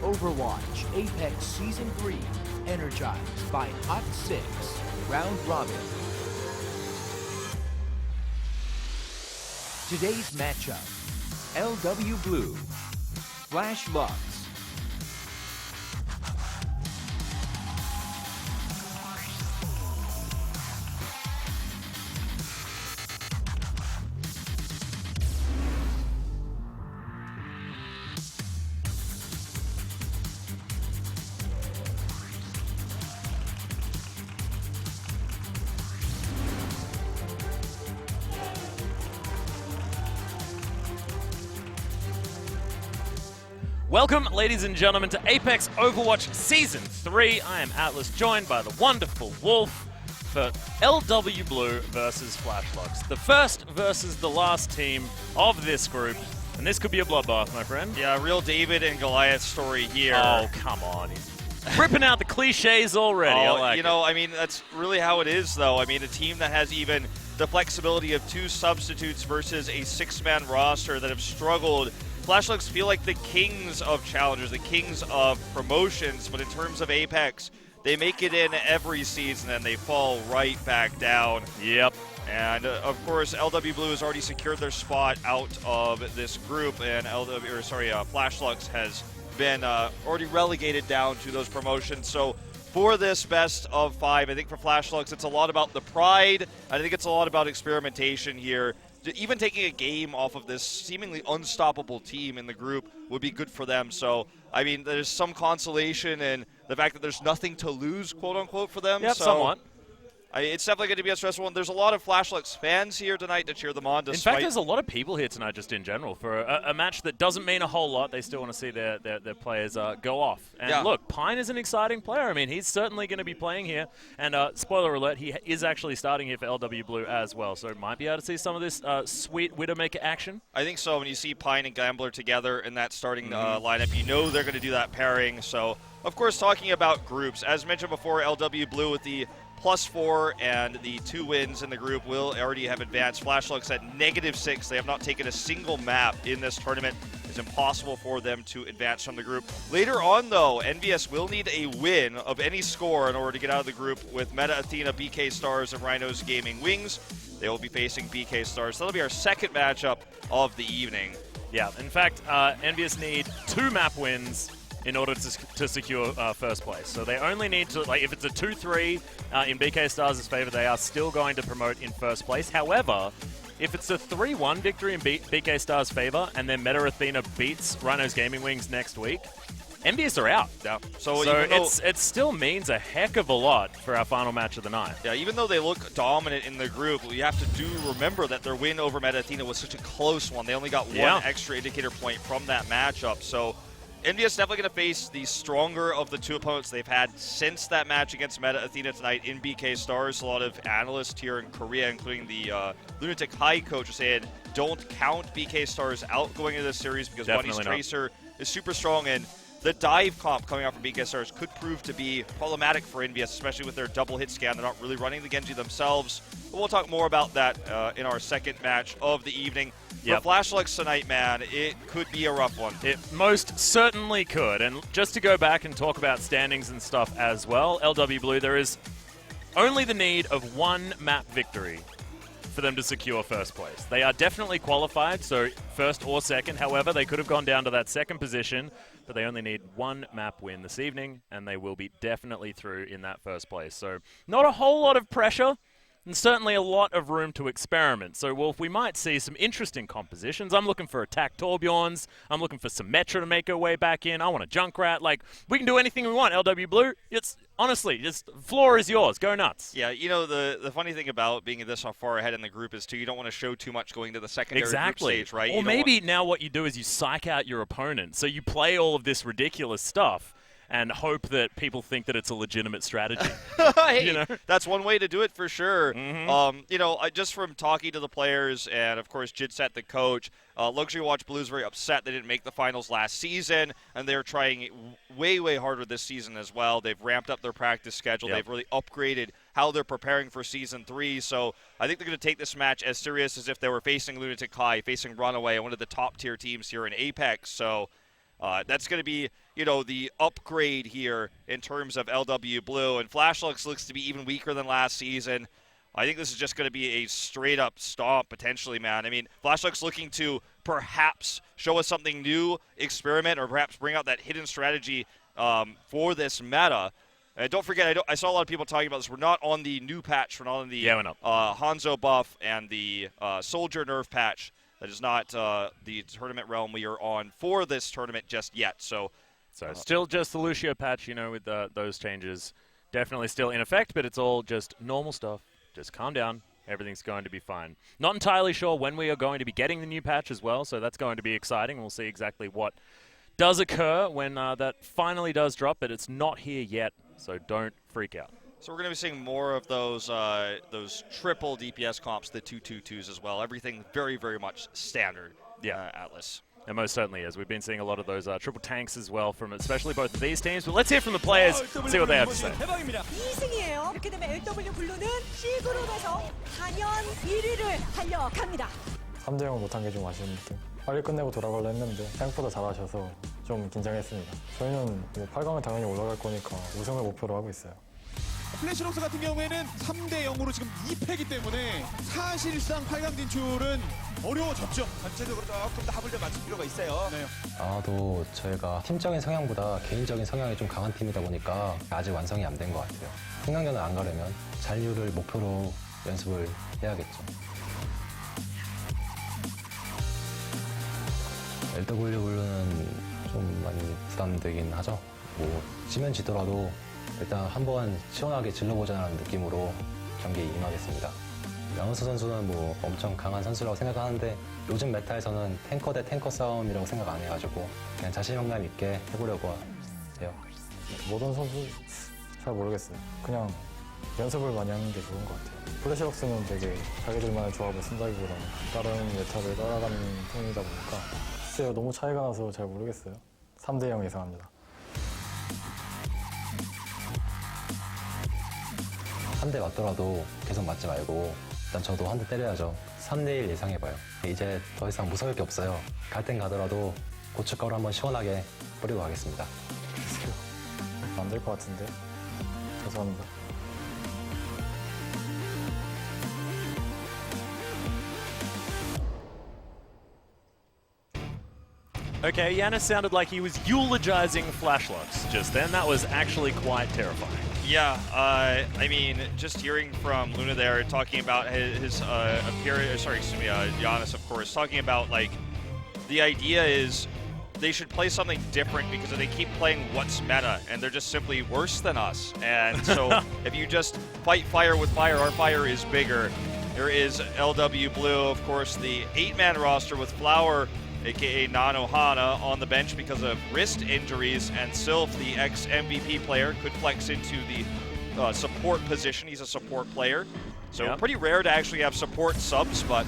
Overwatch Apex Season 3, energized by Hot 6, Round Robin. Today's matchup, LW Blue, Flash Lux. Welcome, ladies and gentlemen, to Apex Overwatch Season 3. I am Atlas, joined by the wonderful Wolf for LW Blue versus Flash Lux. The first versus the last team of this group, and this could be a bloodbath, my friend. Yeah, real David and Goliath story here. Oh, come on. He's ripping out the cliches already. I like I mean, that's really how it is, though. I mean, a team that has even the flexibility of 2 substitutes versus a 6-man roster that have struggled. Flash Lux feel like the kings of challengers, the kings of promotions, but in terms of Apex, they make it in every season and they fall right back down. Yep. And of course, LW Blue has already secured their spot out of this group, and Flash Lux has been already relegated down to those promotions. So for this best of 5, I think for Flash Lux, it's a lot about the pride. I think it's a lot about experimentation here. Even taking a game off of this seemingly unstoppable team in the group would be good for them. So, I mean, there's some consolation in the fact that there's nothing to lose, quote-unquote, for them. Yep, so somewhat. It's definitely going to be a stressful one. There's a lot of Flash Lux fans here tonight to cheer them on. In fact, there's a lot of people here tonight just in general. For a match that doesn't mean a whole lot, they still want to see their players go off. And yeah. Look, Pine is an exciting player. I mean, he's certainly going to be playing here. And spoiler alert, he is actually starting here for LW Blue as well. So might be able to see some of this sweet Widowmaker action. I think so. When you see Pine and Gambler together in that starting lineup, you know they're going to do that pairing. So, of course, talking about groups, as mentioned before, LW Blue with the +4 and the 2 wins in the group will already have advanced. Flash Lux at -6. They have not taken a single map in this tournament. It's impossible for them to advance from the group. Later on, though, NVS will need a win of any score in order to get out of the group with Meta Athena, BK Stars, and Rhinos Gaming Wings. They will be facing BK Stars. That'll be our second matchup of the evening. Yeah, in fact, NVS need 2 map wins in order to secure first place. So they only need to, like, if it's a 2-3 in BK Stars' favor, they are still going to promote in first place. However, if it's a 3-1 victory in BK Stars' favor and then Meta Athena beats Rhinos Gaming Wings next week, NVS are out. Yeah. So it still means a heck of a lot for our final match of the night. Yeah, even though they look dominant in the group, we have to remember that their win over Meta Athena was such a close one. They only got one extra indicator point from that matchup. So NVS definitely going to face the stronger of the 2 opponents they've had since that match against Meta Athena tonight in BK Stars. A lot of analysts here in Korea, including the Lunatic High coach, are saying don't count BK Stars out going into this series because Bunny's Tracer is super strong, and the dive comp coming out from BK Stars could prove to be problematic for NVS, especially with their double hit scan. They're not really running the Genji themselves. But we'll talk more about that in our second match of the evening. For Flash Lux tonight, man, it could be a rough one. It most certainly could. And just to go back and talk about standings and stuff as well, LW Blue, there is only the need of 1 map victory for them to secure first place. They are definitely qualified, so first or second. However, they could have gone down to that second position, but they only need 1 map win this evening, and they will be definitely through in that first place. So not a whole lot of pressure, and certainly a lot of room to experiment. So, Wolf, we might see some interesting compositions. I'm looking for attack Torbjorns. I'm looking for Symmetra to make her way back in. I want a Junkrat. Like, we can do anything we want, LW Blue. It's, honestly, just floor is yours. Go nuts. Yeah, you know, the funny thing about being this far ahead in the group is, too, you don't want to show too much going to the secondary group stage, right? Or maybe now what you do is you psych out your opponent. So you play all of this ridiculous stuff and hope that people think that it's a legitimate strategy. Hey, you know? That's one way to do it for sure. Mm-hmm. You know, just from talking to the players and, of course, Jidset, the coach, Luxury Watch Blue is very upset they didn't make the finals last season, and they're trying way, way harder this season as well. They've ramped up their practice schedule. They've really upgraded how they're preparing for Season 3. So I think they're going to take this match as serious as if they were facing Lunatic High, facing Runaway, one of the top-tier teams here in Apex. So that's going to be, the upgrade here in terms of LW Blue, and Flashlux looks to be even weaker than last season. I think this is just going to be a straight-up stomp, potentially, man. I mean, Flashlux looking to perhaps show us something new, experiment, or perhaps bring out that hidden strategy for this meta. Don't forget, I saw a lot of people talking about this. We're not on the new patch. We're not on the Hanzo buff and the Soldier nerf patch. That is not the tournament realm we are on for this tournament just yet. So still just the Lucio patch, with those changes definitely still in effect, but it's all just normal stuff. Just calm down. Everything's going to be fine. Not entirely sure when we are going to be getting the new patch as well, so that's going to be exciting. We'll see exactly what does occur when that finally does drop, but it's not here yet, so don't freak out. So we're going to be seeing more of those triple DPS comps, the 222s as well. Everything very, very much standard. Atlas. It most certainly is. We've been seeing a lot of those triple tanks as well from especially both of these teams. But let's hear from the players, see what they have to say. 2승이에요. 이렇게 되면 LW 블루는 C그룹에서 4년 1위를 하려 합니다. 3대0 못한 게 좀 아쉬운 느낌. 빨리 끝내고 돌아가려 했는데 생각보다 잘하셔서 좀 긴장했습니다. 저희는 8강은 당연히 올라갈 거니까 우승을 목표로 하고 있어요. 플래시록스 같은 경우에는 3대0으로 지금 2패이기 때문에 사실상 8강 진출은 어려워졌죠. 전체적으로 조금 더 합을 좀 맞출 필요가 있어요. 네. 아마도 저희가 팀적인 성향보다 개인적인 성향이 좀 강한 팀이다 보니까 아직 완성이 안 된 것 같아요. 승강전을 안 가려면 잔류를 목표로 연습을 해야겠죠. LW 블루는 좀 많이 부담되긴 하죠. 지면 지더라도 일단 한번 시원하게 질러보자는 느낌으로 경기에 임하겠습니다. 양호수 선수는 엄청 강한 선수라고 생각하는데 요즘 메타에서는 탱커 대 탱커 싸움이라고 생각 안 해가지고 그냥 자신감 있게 해보려고 해요. 모든 선수 잘 모르겠어요. 그냥 연습을 많이 하는 게 좋은 것 같아요. 플래시록스는 되게 자기들만의 조합을 쓴다기보다는 다른 메타를 따라가는 편이다 보니까 글쎄요, 너무 차이가 나서 잘 모르겠어요. 3대0 예상합니다. 3대 맞더라도 계속 맞지 말고 일단 저도 한 대 때려야죠. 3대1 예상해봐요. 이제 더 이상 무서울 게 없어요. 갈 땐 가더라도 고춧가루 한번 시원하게 뿌리고 가겠습니다. 글쎄요, 안 될 것 같은데. 죄송합니다. Okay, Yanis sounded like he was eulogizing Flashlux just then. That was actually quite terrifying. Yeah, I mean, just hearing from Luna there, talking about his appearance, Giannis, of course, talking about, the idea is they should play something different because they keep playing what's meta, and they're just simply worse than us. And so if you just fight fire with fire, our fire is bigger. There is LW Blue, of course, the 8-man roster with Flower, aka Nanohana, on the bench because of wrist injuries, and Sylph, the ex-MVP player, could flex into the support position. He's a support player. So pretty rare to actually have support subs, but...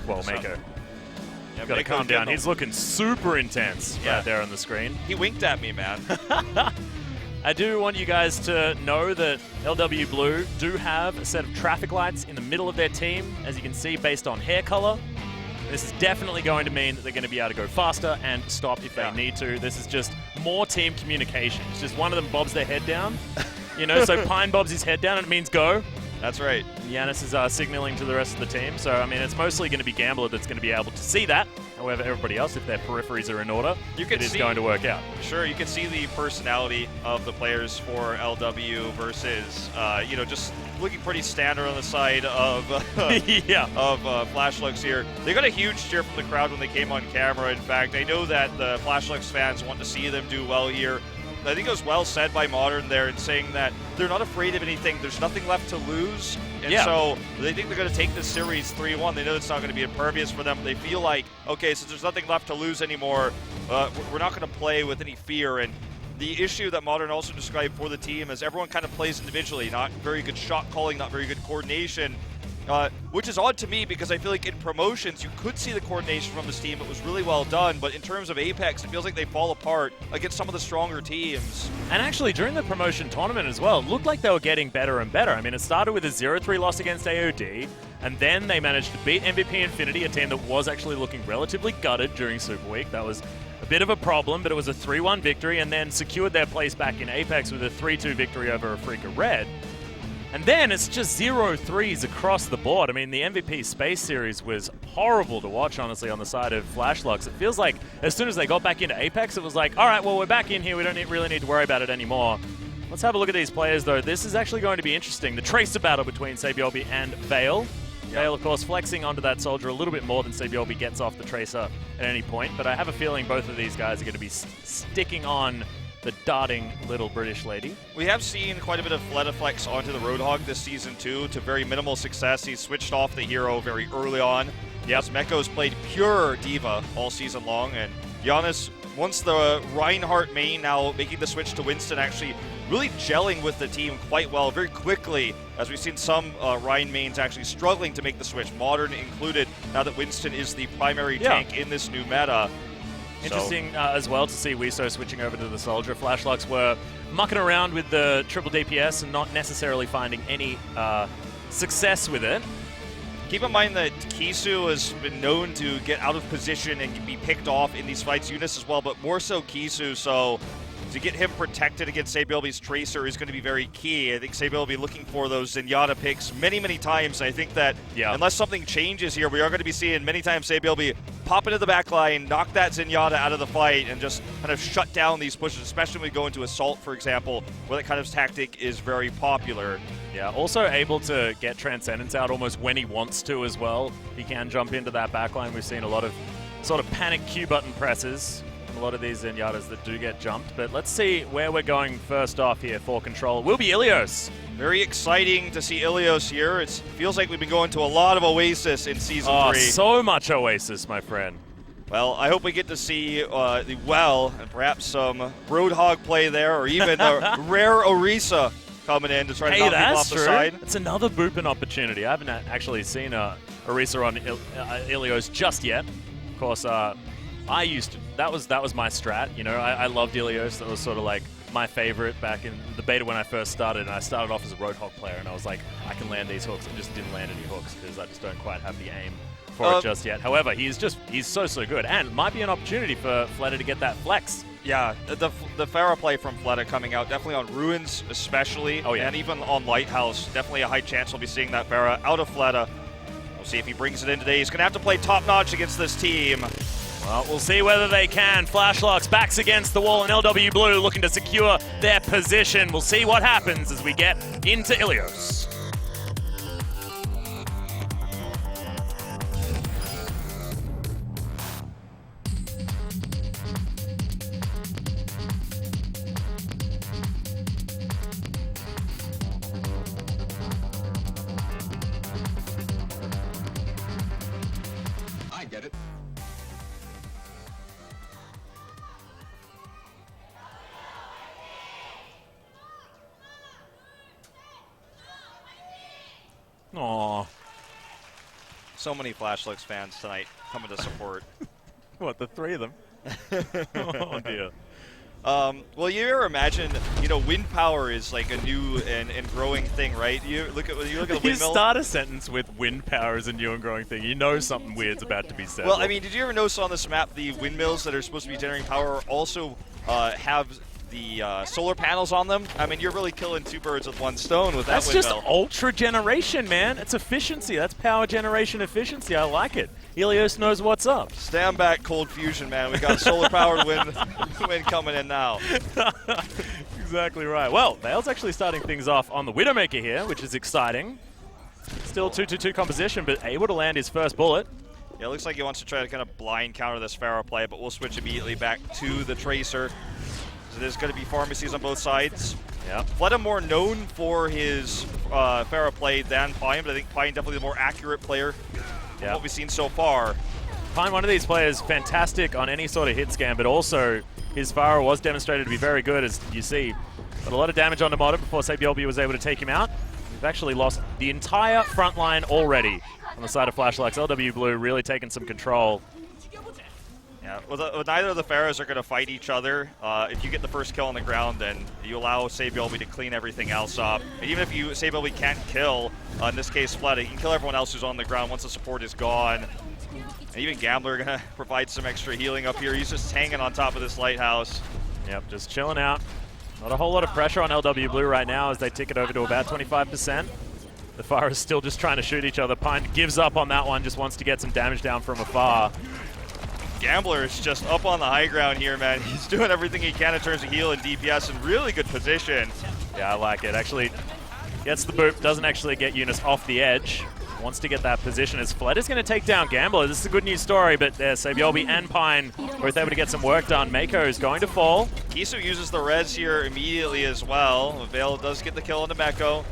Well, Mako. You've got to calm down. He's looking super intense right there on the screen. He winked at me, man. I do want you guys to know that LW Blue do have a set of traffic lights in the middle of their team, as you can see, based on hair color. This is definitely going to mean that they're going to be able to go faster and stop if they need to. This is just more team communication. It's just one of them bobs their head down. So Pine bobs his head down and it means go. That's right. Yanis is signaling to the rest of the team. So, I mean, it's mostly going to be Gambler that's going to be able to see that. However, everybody else, if their peripheries are in order, it is going to work out. Sure, you can see the personality of the players for LW versus, just looking pretty standard on the side of Flashlux here. They got a huge cheer from the crowd when they came on camera. In fact, I know that the Flashlux fans want to see them do well here. I think it was well said by Modern there in saying that they're not afraid of anything. There's nothing left to lose. And so they think they're going to take this series 3-1. They know it's not going to be impervious for them. They feel like, okay, since there's nothing left to lose anymore, we're not going to play with any fear. And the issue that Modern also described for the team is everyone kind of plays individually. Not very good shot calling, not very good coordination. which is odd to me because I feel like in promotions you could see the coordination from this team. It was really well done, but in terms of Apex, it feels like they fall apart against some of the stronger teams. And actually, during the promotion tournament as well, it looked like they were getting better and better. I mean, it started with a 0-3 loss against AOD, and then they managed to beat MVP Infinity, a team that was actually looking relatively gutted during Super Week. That was a bit of a problem, but it was a 3-1 victory, and then secured their place back in Apex with a 3-2 victory over Afrika Red. And then it's just 0-3s across the board. I mean, the MVP Space Series was horrible to watch, honestly, on the side of Flashlux. It feels like as soon as they got back into Apex, it was like, all right, well, we're back in here. We don't really need to worry about it anymore. Let's have a look at these players, though. This is actually going to be interesting. The Tracer battle between Saebyeolbe and Vale. Vale, of course, flexing onto that Soldier a little bit more than Saebyeolbe gets off the Tracer at any point. But I have a feeling both of these guys are going to be sticking on the darting little British lady. We have seen quite a bit of Flex onto the Roadhog this season too, to very minimal success. He's switched off the hero very early on. Yes, Mekko's played pure Diva all season long, and Giannis, once the Reinhardt main, now making the switch to Winston, actually really gelling with the team quite well very quickly, as we've seen some Rein mains actually struggling to make the switch, Modern included, now that Winston is the primary tank in this new meta. Interesting as well to see Wiso switching over to the Soldier. Flashlux were mucking around with the triple DPS and not necessarily finding any success with it. Keep in mind that Kisu has been known to get out of position and be picked off in these fights. Eunice as well, but more so Kisu, so to get him protected against Saebyeolbe's Tracer is going to be very key. I think Saebyeolbe will be looking for those Zenyatta picks many, many times. I think that unless something changes here, we are going to be seeing many times Saebyeolbe pop into the back line, knock that Zenyatta out of the fight, and just kind of shut down these pushes, especially when we go into Assault, for example, where that kind of tactic is very popular. Yeah, also able to get Transcendence out almost when he wants to as well. He can jump into that backline. We've seen a lot of sort of panic Q button presses. A lot of these Zenyatas that do get jumped, but let's see where we're going first off here for Control. Will be Ilios. Very exciting to see Ilios here. It feels like we've been going to a lot of Oasis in Season 3. So much Oasis, my friend. Well, I hope we get to see the Well and perhaps some Roadhog play there, or even a rare Orisa coming in to try to knock people off the side. It's another booping opportunity. I haven't actually seen Orisa on Ilios just yet. Of course, that was my strat, you know. I loved Ilios. That was sort of like my favorite back in the beta when I first started, and I started off as a Roadhog player, and I was like, I can land these hooks. I just didn't land any hooks because I just don't quite have the aim for it just yet. However, he's so good, and might be an opportunity for Fleta to get that flex. Yeah, the Pharah play from Fleta coming out, definitely on Ruins especially, and even on Lighthouse, definitely a high chance we'll be seeing that Pharah out of Fleta. We'll see if he brings it in today. He's going to have to play top-notch against this team. Well, we'll see whether they can. Flashlux backs against the wall, and LW Blue looking to secure their position. We'll see what happens as we get into Ilios. I get it. Aww. So many Flashlux fans tonight coming to support. What, the three of them? Oh, dear. Well, you ever imagine, you know, wind power is like a new and growing thing, right? You look at the windmill. You start a sentence with wind power is a new and growing thing. You know something weird's about to be said. Well, I mean, did you ever notice on this map the windmills that are supposed to be generating power also have the solar panels on them? I mean, you're really killing two birds with one stone with that windmill. That's just ultra generation, man. It's efficiency. That's power generation efficiency. I like it. Ilios knows what's up. Stand back, Cold Fusion, man. We got solar-powered wind coming in now. Exactly right. Well, Vale's actually starting things off on the Widowmaker here, which is exciting. Still 2-2-2 composition, but able to land his first bullet. Yeah, it looks like he wants to try to kind of blind counter this Pharah play, but we'll switch immediately back to the Tracer. So there's going to be pharmacies on both sides. Yeah. Fleta more known for his Pharah play than Pine, but I think Pine definitely the more accurate player from what we've seen so far. Pine, one of these players, fantastic on any sort of hit scan, but also his Pharah was demonstrated to be very good, as you see. But a lot of damage on the modern before Saebyeolbe was able to take him out. We've actually lost the entire front line already on the side of Flashlights. LW Blue really taking some control. Yeah, well, neither of the Pharaohs are going to fight each other. If you get the first kill on the ground, then you allow Sabiolby to clean everything else up. And even if Sabiolby can't kill, in this case Fleta, he can kill everyone else who's on the ground once the support is gone. And even Gambler going to provide some extra healing up here. He's just hanging on top of this lighthouse. Yep, just chilling out. Not a whole lot of pressure on LW Blue right now as they tick it over to about 25%. The Far is still just trying to shoot each other. Pine gives up on that one, just wants to get some damage down from afar. Gambler is just up on the high ground here, man. He's doing everything he can in terms of heal and DPS in really good position. Yeah, I like it. Actually, gets the boop, doesn't actually get Eunice off the edge. Wants to get that position as Fled is going to take down Gambler. This is a good news story, but there's Sabiolby and Pine both able to get some work done. Mako is going to fall. Kisu uses the res here immediately as well. Vale does get the kill into Meko.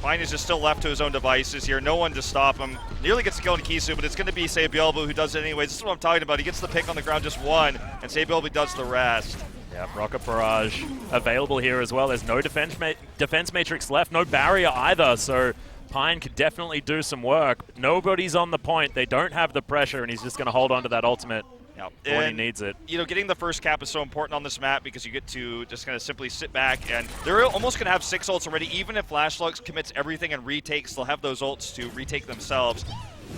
Pine is just still left to his own devices here. No one to stop him. Nearly gets the kill into Kisu, but it's going to be Sabiolby who does it anyways. This is what I'm talking about. He gets the pick on the ground, just one, and Sabiolby does the rest. Yeah, Rocket Barrage available here as well. There's no defense matrix left, no barrier either, so Pine could definitely do some work. Nobody's on the point. They don't have the pressure, and he's just going to hold on to that ultimate. Yep. When he needs it. You know, getting the first cap is so important on this map because you get to just kind of simply sit back, and they're almost going to have 6 ults already. Even if Flashlux commits everything and retakes, they'll have those ults to retake themselves.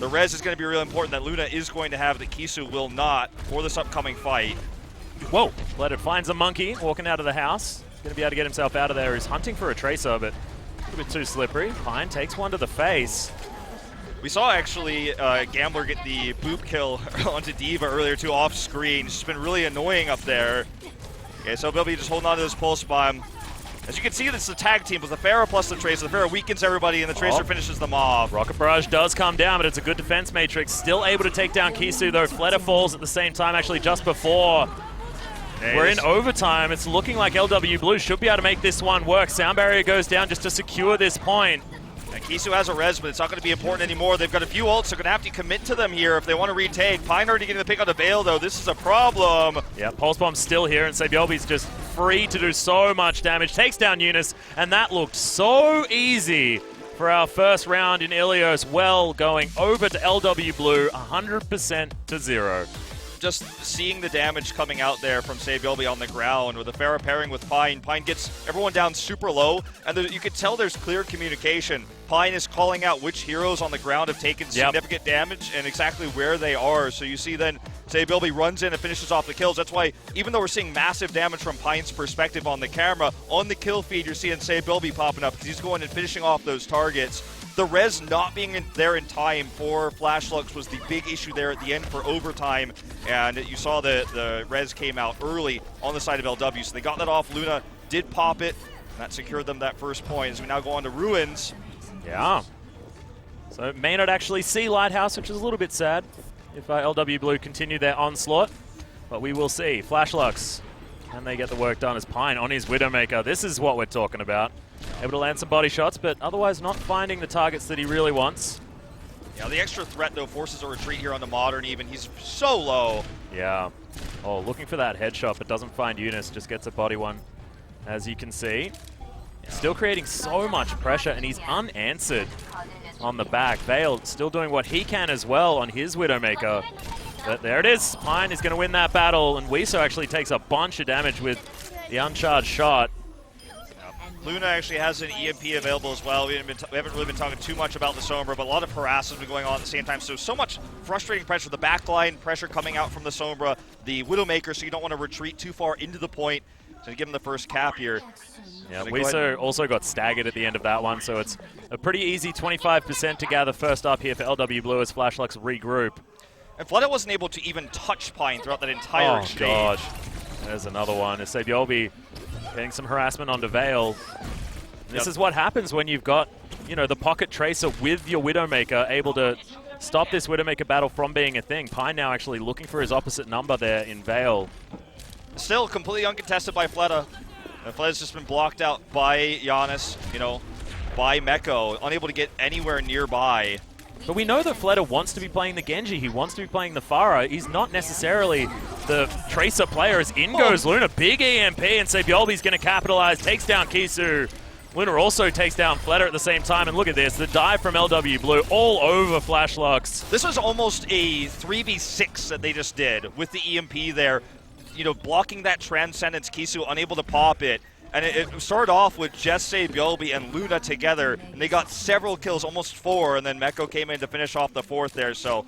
The res is going to be really important that Luna is going to have that Kisu will not for this upcoming fight. Whoa, Leonard finds a monkey walking out of the house. He's going to be able to get himself out of there. He's hunting for a Tracer, but a little bit too slippery. Pine takes one to the face. We saw actually Gambler get the boop kill onto Diva earlier too off screen. It's just been really annoying up there. Okay, so Bilby just holding on to this pulse bomb. As you can see, this is a tag team with the Pharah plus the Tracer. The Pharah weakens everybody and the Tracer finishes them off. Rocket Barrage does come down, but it's a good defense matrix. Still able to take down Kisu though. Fleta falls at the same time, actually just before. We're in overtime. It's looking like LW Blue should be able to make this one work. Sound barrier goes down just to secure this point. And Kisu has a res, but it's not going to be important anymore. They've got a few ults. They're going to have to commit to them here if they want to retake. Pine already getting the pick on the Veil, though. This is a problem. Yeah, Pulse Bomb's still here, and Sabiolby's just free to do so much damage. Takes down Eunice, and that looked so easy for our first round in Ilios. Well, going over to LW Blue, 100% to 0. Just seeing the damage coming out there from Sabiolby on the ground with the Pharah pairing with Pine. Pine gets everyone down super low, and you can tell there's clear communication. Pine is calling out which heroes on the ground have taken significant damage and exactly where they are. So you see then Sabiolby runs in and finishes off the kills. That's why even though we're seeing massive damage from Pine's perspective on the camera, on the kill feed you're seeing Sabiolby popping up because he's going and finishing off those targets. The res not being there in time for Flashlux was the big issue there at the end for overtime, and you saw the res came out early on the side of LW, so they got that off. Luna did pop it, and that secured them that first point. As we now go on to Ruins. Yeah. So may not actually see Lighthouse, which is a little bit sad if LW Blue continue their onslaught, but we will see. Flashlux, can they get the work done as Pine on his Widowmaker? This is what we're talking about. Able to land some body shots, but otherwise not finding the targets that he really wants. Yeah, the extra threat, though, forces a retreat here on the Modern even. He's so low. Yeah. Oh, looking for that headshot, but doesn't find Eunice. Just gets a body one, as you can see. Yeah. Still creating so much pressure, and he's unanswered on the back. Vale still doing what he can as well on his Widowmaker. But there it is. Pine is going to win that battle, and Wiso actually takes a bunch of damage with the uncharged shot. Luna actually has an EMP available as well. We haven't really been talking too much about the Sombra, but a lot of harass has been going on at the same time. So much frustrating pressure. The backline pressure coming out from the Sombra, the Widowmaker, so you don't want to retreat too far into the point to give him the first cap here. Yeah, Wiso also got staggered at the end of that one, so it's a pretty easy 25% to gather first up here for LW Blue as Flashlux regroup. And Flooded wasn't able to even touch Pine throughout that entire exchange. Oh, gosh. There's another one. As Sabiolby getting some harassment onto Vale. This is what happens when you've got, the Pocket Tracer with your Widowmaker able to stop this Widowmaker battle from being a thing. Pine now actually looking for his opposite number there in Vale. Still completely uncontested by Fleta. Fleta's just been blocked out by Giannis, by Meko, unable to get anywhere nearby. But we know that Fleta wants to be playing the Genji. He wants to be playing the Pharah. He's not necessarily the Tracer player as in goes Luna. Big EMP, and Sabiolby's going to capitalize. Takes down Kisu. Luna also takes down Fleta at the same time, and look at this, the dive from LW Blue all over Flashlux. This was almost a 3v6 that they just did with the EMP there, you know, blocking that Transcendence. Kisu unable to pop it. And it started off with Jesse, Bjolby, and Luna together, and they got several kills, almost 4, and then Meko came in to finish off the 4th there. So,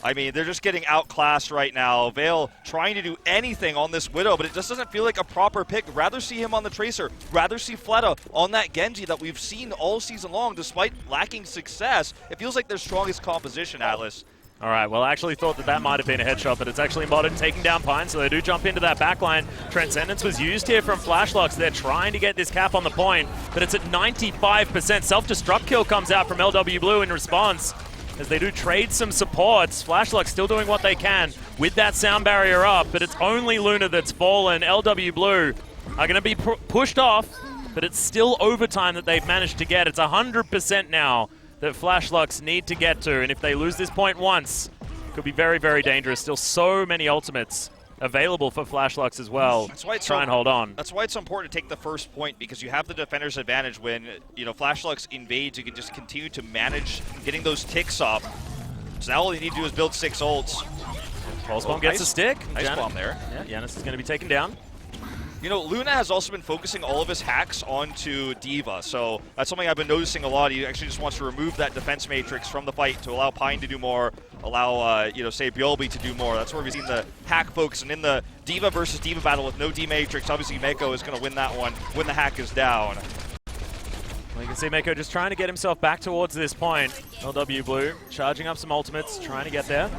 I mean, they're just getting outclassed right now. Vale trying to do anything on this Widow, but it just doesn't feel like a proper pick. Rather see him on the Tracer, rather see Fleta on that Genji that we've seen all season long, despite lacking success. It feels like their strongest composition, Atlas. All right, well, I actually thought that might have been a headshot, but it's actually Modern taking down Pine, so they do jump into that backline. Transcendence was used here from Flashlux. They're trying to get this cap on the point, but it's at 95%. Self-destruct kill comes out from LW Blue in response, as they do trade some supports. Flashlux still doing what they can with that sound barrier up, but it's only Luna that's fallen. LW Blue are going to be pushed off, but it's still overtime that they've managed to get. It's 100% now that Flashlux need to get to, and if they lose this point once, it could be very, very dangerous. Still so many ultimates available for Flashlux as well. That's why it's try and hold on. That's why it's so important to take the first point, because you have the defender's advantage when, you know, Flashlux invades. You can just continue to manage getting those ticks up. So now all you need to do is build 6 ults. Pulse Bomb gets a stick. Nice bomb there. Yeah, Janus is going to be taken down. You know, Luna has also been focusing all of his hacks onto D.Va, so that's something I've been noticing a lot. He actually just wants to remove that defense matrix from the fight to allow Pine to do more, allow, you know, say, Bjolby to do more. That's where we've seen the hack focus, and in the D.Va versus D.Va battle with no D-matrix, obviously Meko is going to win that one when the hack is down. Well, you can see Meko just trying to get himself back towards this point. LW Blue charging up some ultimates, trying to get there.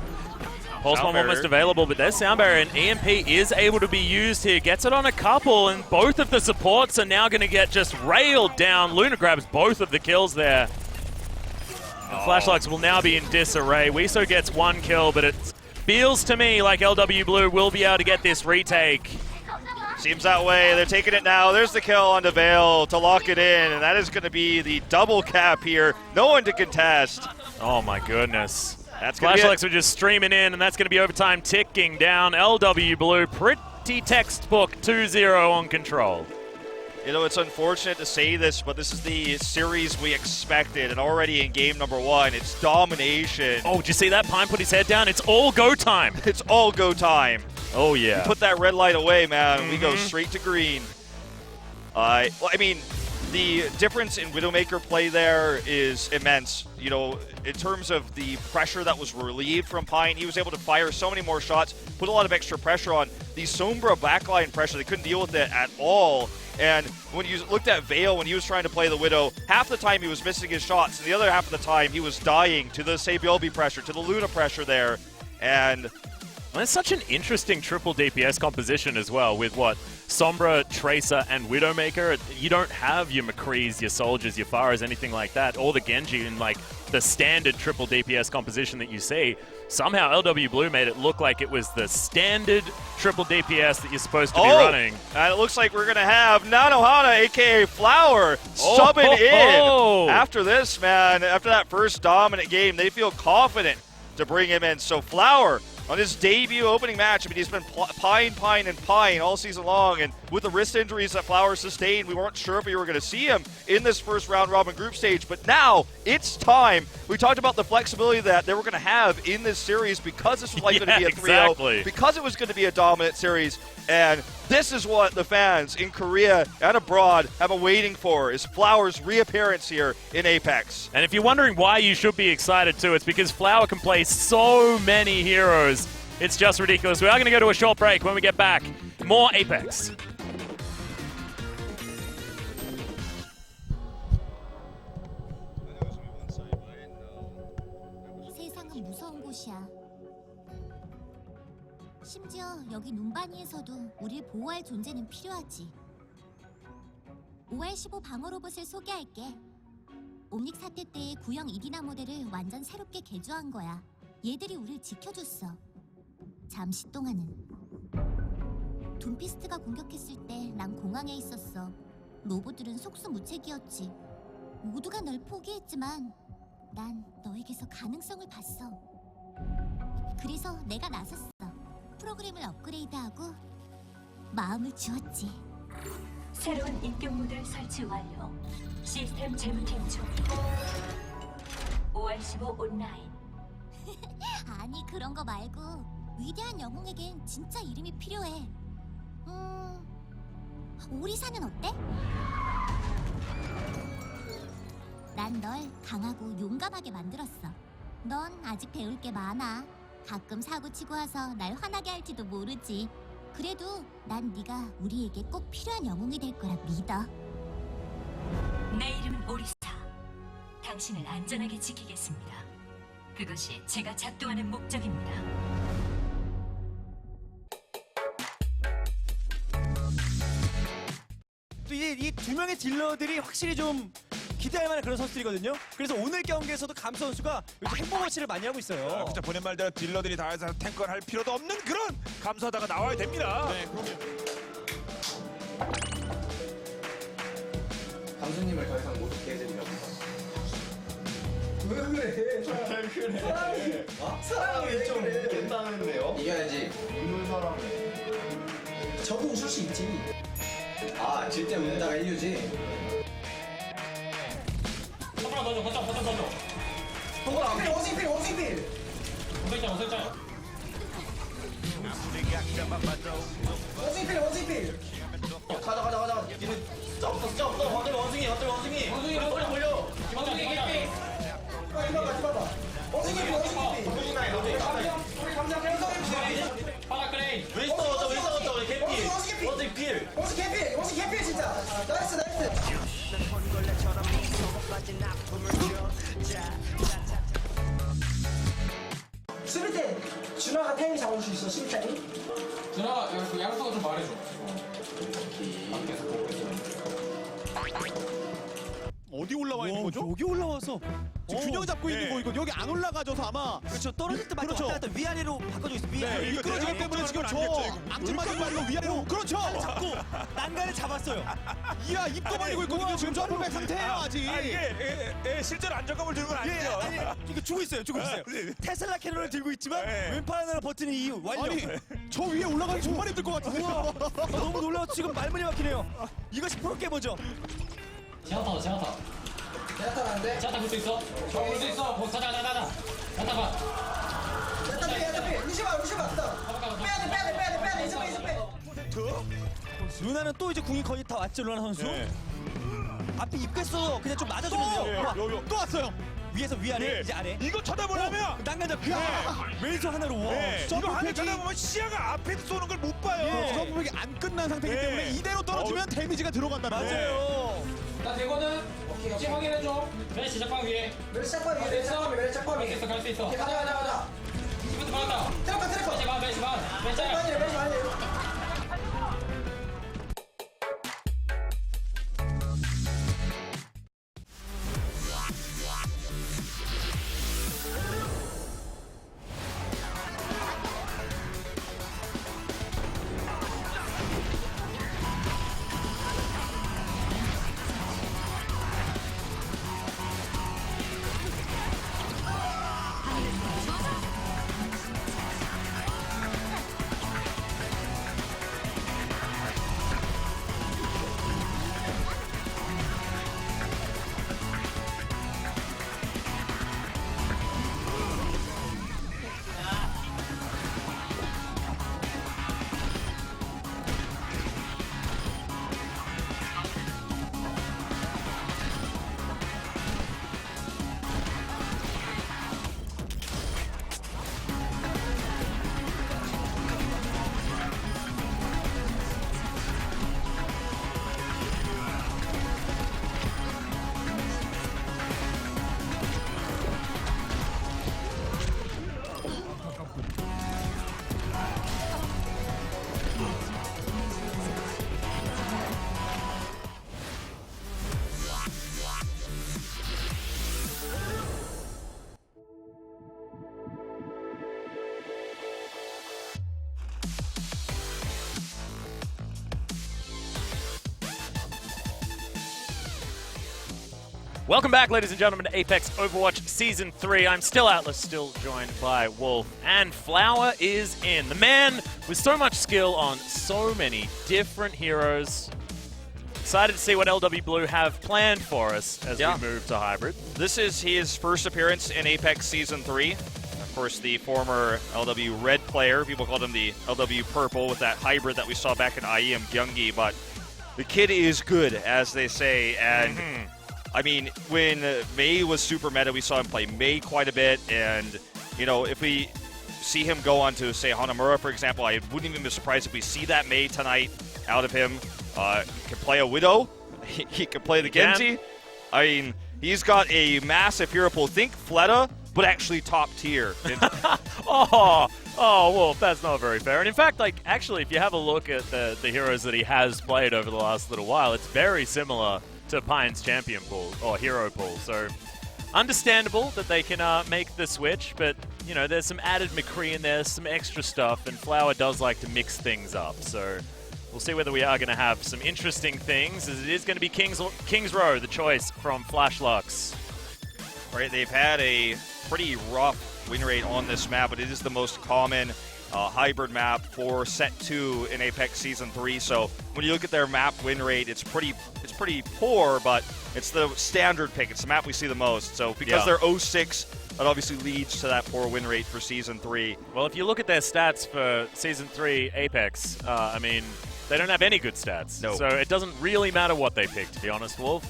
Pulse Bomb almost available, but there's Sound Barrier, and EMP is able to be used here. Gets it on a couple, and both of the supports are now going to get just railed down. Luna grabs both of the kills there. And Flashlux will now be in disarray. Wiso gets 1 kill, but it feels to me like LW Blue will be able to get this retake. Seems that way. They're taking it now. There's the kill onto Vale to lock it in, and that is going to be the double cap here. No one to contest. Oh my goodness. Flashlux are just streaming in, and that's going to be overtime ticking down. LW Blue, pretty textbook 2-0 on control. You know, it's unfortunate to say this, but this is the series we expected, and already in game number 1, it's domination. Oh, did you see that? Pine put his head down. It's all go time. It's all go time. Oh, yeah. You put that red light away, man. We go straight to green. Well, I mean, the difference in Widowmaker play there is immense. You know, in terms of the pressure that was relieved from Pine, he was able to fire so many more shots, put a lot of extra pressure on. The Sombra backline pressure, they couldn't deal with it at all. And when you looked at Vale, when he was trying to play the Widow, half the time he was missing his shots, and the other half of the time he was dying to the Bjolby pressure, to the Luna pressure there. And well, it's such an interesting triple DPS composition as well, with what? Sombra, Tracer, and Widowmaker. You don't have your McCrees, your Soldiers, your Pharahs, anything like that, or the Genji in like the standard triple DPS composition that you see. Somehow LW Blue made it look like it was the standard triple DPS that you're supposed to be running. And it looks like we're going to have Nanohana, a.k.a. Flower, subbing in. After this, man, after that first dominant game, they feel confident to bring him in. So Flower, on his debut opening match, I mean, he's been pine all season long, and with the wrist injuries that Flower sustained, we weren't sure if we were going to see him in this first round-robin group stage, but now it's time. We talked about the flexibility that they were going to have in this series because this was likely to be a 3-0, because it was going to be a dominant series, and this is what the fans in Korea and abroad have been waiting for, is Flower's reappearance here in Apex. And if you're wondering why you should be excited too, it's because Flower can play so many heroes. It's just ridiculous. We are going to go to a short break. When we get back, more Apex. 세상은 무서운 곳이야. 심지어 여기 눈바니에서도 우릴 보호할 존재는 필요하지. 5월 15 방어 로봇을 소개할게. 옴닉 사태 때의 구형 이디나 모델을 완전 새롭게 개조한 거야. 얘들이 우릴 지켜줬어. 잠시 동안은. 둠피스트가 공격했을 때 난 공항에 있었어. 로봇들은 속수무책이었지. 모두가 널 포기했지만 난 너에게서 가능성을 봤어. 그래서 내가 나섰어. 프로그램을 업그레이드하고 마음을 주었지. 새로운 인격 모델 설치 완료. 시스템 재부팅 중. 5월 15 온라인. 아니 그런 거 말고 위대한 영웅에겐 진짜 이름이 필요해. 오리사는 어때? 난 널 강하고 용감하게 만들었어. 넌 아직 배울 게 많아. 가끔 사고 치고 와서 날 화나게 할지도 모르지. 그래도 난 네가 우리에게 꼭 필요한 영웅이 될 거라 믿어. 내 이름은 오리사. 당신을 안전하게 지키겠습니다. 그것이 제가 작동하는 목적입니다. 또 이 두 명의 딜러들이 확실히 좀 기대할 만한 그런 선수들이거든요. 그래서 오늘 경기에서도 감수 선수가 이렇게 행보머치를 많이 하고 있어요. 진짜 본인 말대로 딜러들이 다 해서 탱커를 할 필요도 없는 그런 감사하다가 나와야 됩니다. 네, 그럼요. 감수님을 더 이상 못 듣게 해드리려고. 왜 그래? 사람이 좀 괜찮은데요? 이겨야지. 웃는 사람. 저도 웃을 수 있지. 아, 질 때 웃는다가 인류지. 선물아 넣어줘. 거점 넣어줘. 원숭이필. 원색장. 원숭이필. 가자. 니네 숫자 없어. 어차피 원숭이. 원숭이 걸려. 원숭이 개피. 이봐봐. 원숭이. 우리 감정 바닥 그레인. 왜 있어? 왜 개피. 원숭이 개피 진짜. 나이스. 수비 때 준하가 타이밍 잡아줄 수 있어. 수비 타이밍. 준아, 그 양수가 좀 말해줘. 어디 올라와 있는 거죠? 여기 올라와서 지금 균형 잡고 있는 거이거 여기 안 올라가져서 아마 그렇죠. 떨어질 때마다 그렇죠. 왔다 갔다 위아래로 바꿔주고 있어. 네, 위아래로. 이거 떨어지기 때문에 지금 저 앙증맞은 말로 위아래로 그렇죠. 잡고 난간을 잡았어요. 이야 입도 벌리고 있거든요. 지금 점프백 상태예요 아직. 이게 실제로 안정감을 들고 아니죠. 아니 이거 죽고 있어요. 테슬라 캐논을 들고 있지만 왼팔 하나로 버티는 이유 완료. 아니 저 위에 올라가기 정말 힘들 것 같은데요. 너무 놀라워. 지금 말문이 막히네요. 이것이 프로게이머죠. 제나타. 제나타 가는데? 제나타 볼 수 있어? 저 볼 수 있어. 가자. 제나타 봐. 제나타 빼. 루시바 빼야 돼. 이제 빼. 루나는 또 이제 궁이 거의 다 왔죠. 루나 선수. 네. 앞에 입겠어. 그냥 좀 맞아주면 돼요. 또 왔어요. 위에서 위아래 이제 아래. 이거 쳐다보려면 난간 잡기. 왼손 하나로 와. 이거 하늘 쳐다보면 시야가 앞에서 쏘는 걸 못 봐요. 점프백이 안 끝난 상태이기 때문에 이대로 떨어지면 데미지가 들어간다는 거. 맞아요. 나 되거든. 혹시 확인해줘. 메시 시작방 위에. 메시 짝방이. 갈 수 있어. 가자. 이부터 막았다. 트래커. 메시 반. 메시. Welcome back, ladies and gentlemen, to Apex Overwatch Season 3. I'm still Atlas, still joined by Wolf, and Flower is in. The man with so much skill on so many different heroes. excited to see what LW Blue have planned for us as we move to Hybrid. This is his first appearance in Apex Season 3. Of course, the former LW Red player. People called him the LW Purple with that hybrid that we saw back in IEM Gyeonggi. But the kid is good, as they say. And, I mean, when Mei was super meta, we saw him play Mei quite a bit. And, you know, if we see him go on to, say, Hanamura, for example, I wouldn't even be surprised if we see that Mei tonight out of him. He can play a Widow. He can play the Genji. I mean, he's got a massive hero pool. Think Fleta, but actually top tier. Oh, well, that's not very fair. And in fact, like, actually, if you have a look at the heroes that he has played over the last little while, it's very similar to Pine's champion pool, or hero pool. So, understandable that they can make the switch, but, you know, there's some added McCree in there, some extra stuff, and Flower does like to mix things up. So, we'll see whether we are going to have some interesting things, as it is going to be Kings Row, the choice from Flashlux. Right, they've had a pretty rough win rate on this map, but it is the most common hybrid map for Set 2 in Apex Season 3. So when you look at their map win rate, it's pretty poor, but it's the standard pick. It's the map we see the most. So because they're 0-6, that obviously leads to that poor win rate for Season 3. Well, if you look at their stats for Season 3 Apex, I mean, they don't have any good stats. No. So it doesn't really matter what they pick, to be honest, Wolf.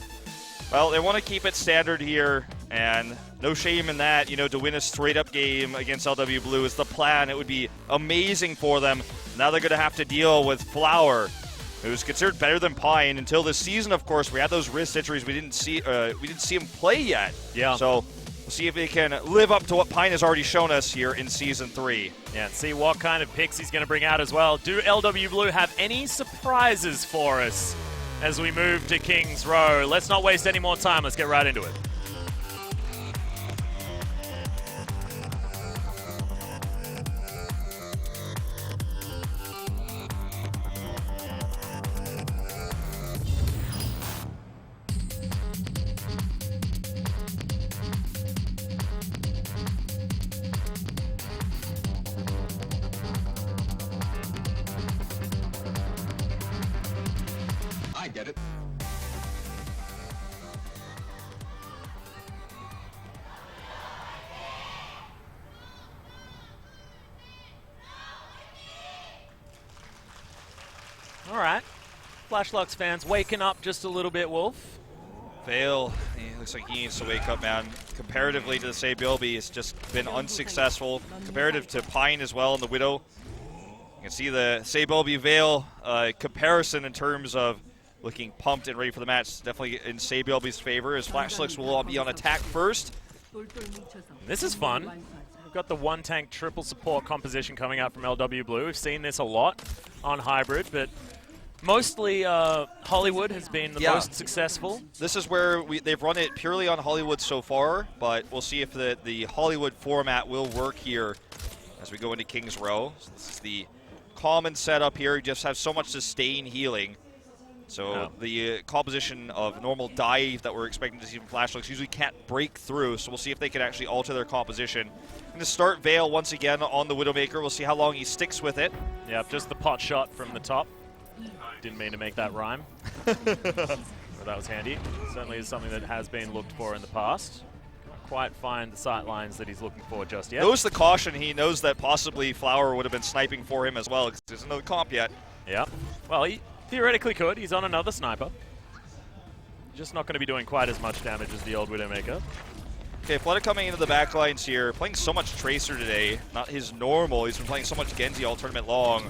Well, they want to keep it standard here, and no shame in that. You know, to win a straight-up game against LW Blue is the plan. It would be amazing for them. Now they're going to have to deal with Flower, who's considered better than Pine. Until this season, of course, we had those wrist injuries. We didn't see him play yet. Yeah. So we'll see if he can live up to what Pine has already shown us here in Season 3. Yeah, and see what kind of picks he's going to bring out as well. Do LW Blue have any surprises for us as we move to Kings Row? Let's not waste any more time. Let's get right into it. I get it. All right. Flashlux fans waking up just a little bit, Wolf. Vale, he looks like he needs to wake up, man. Comparatively to the Sabilby, it's just been unsuccessful. Comparative to Pine as well in the Widow. You can see the Sabilby Vale comparison in terms of looking pumped and ready for the match. Definitely in Sabilby's favor, as Flashlux will all be on attack first. This is fun. We've got the one-tank triple support composition coming out from LW Blue. We've seen this a lot on Hybrid, but mostly Hollywood has been the most successful. This is where they've run it purely on Hollywood so far, but we'll see if the Hollywood format will work here as we go into Kings Row. So this is the common setup here. You just have so much sustain healing. So the composition of normal dive that we're expecting to see from Flashlux usually can't break through, so we'll see if they can actually alter their composition. I'm going to start Vale once again on the Widowmaker. We'll see how long he sticks with it. Yep, just the pot shot from the top. Didn't mean to make that rhyme. But that was handy. Certainly is something that has been looked for in the past. Can't quite find the sight lines that he's looking for just yet. Knows the caution. He knows that possibly Flower would have been sniping for him as well, because there's another comp yet. Yeah. Well, he theoretically could. He's on another sniper. Just not going to be doing quite as much damage as the old Widowmaker. Okay, Fleta coming into the back lines here. Playing so much Tracer today. Not his normal. He's been playing so much Genji all tournament long.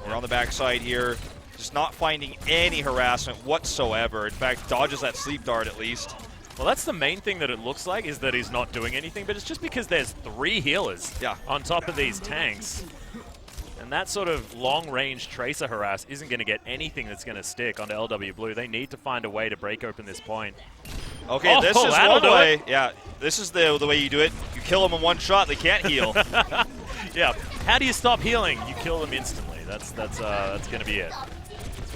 We're on the backside here. Just not finding any harassment whatsoever. In fact, dodges that sleep dart at least. Well, that's the main thing that it looks like, is that he's not doing anything, but it's just because there's 3 healers on top of these tanks. And that sort of long-range Tracer harass isn't going to get anything that's going to stick onto LW Blue. They need to find a way to break open this point. Okay, this is one way. Yeah, this is the way you do it. You kill them in one shot, they can't heal. Yeah. How do you stop healing? You kill them instantly. That's going to be it.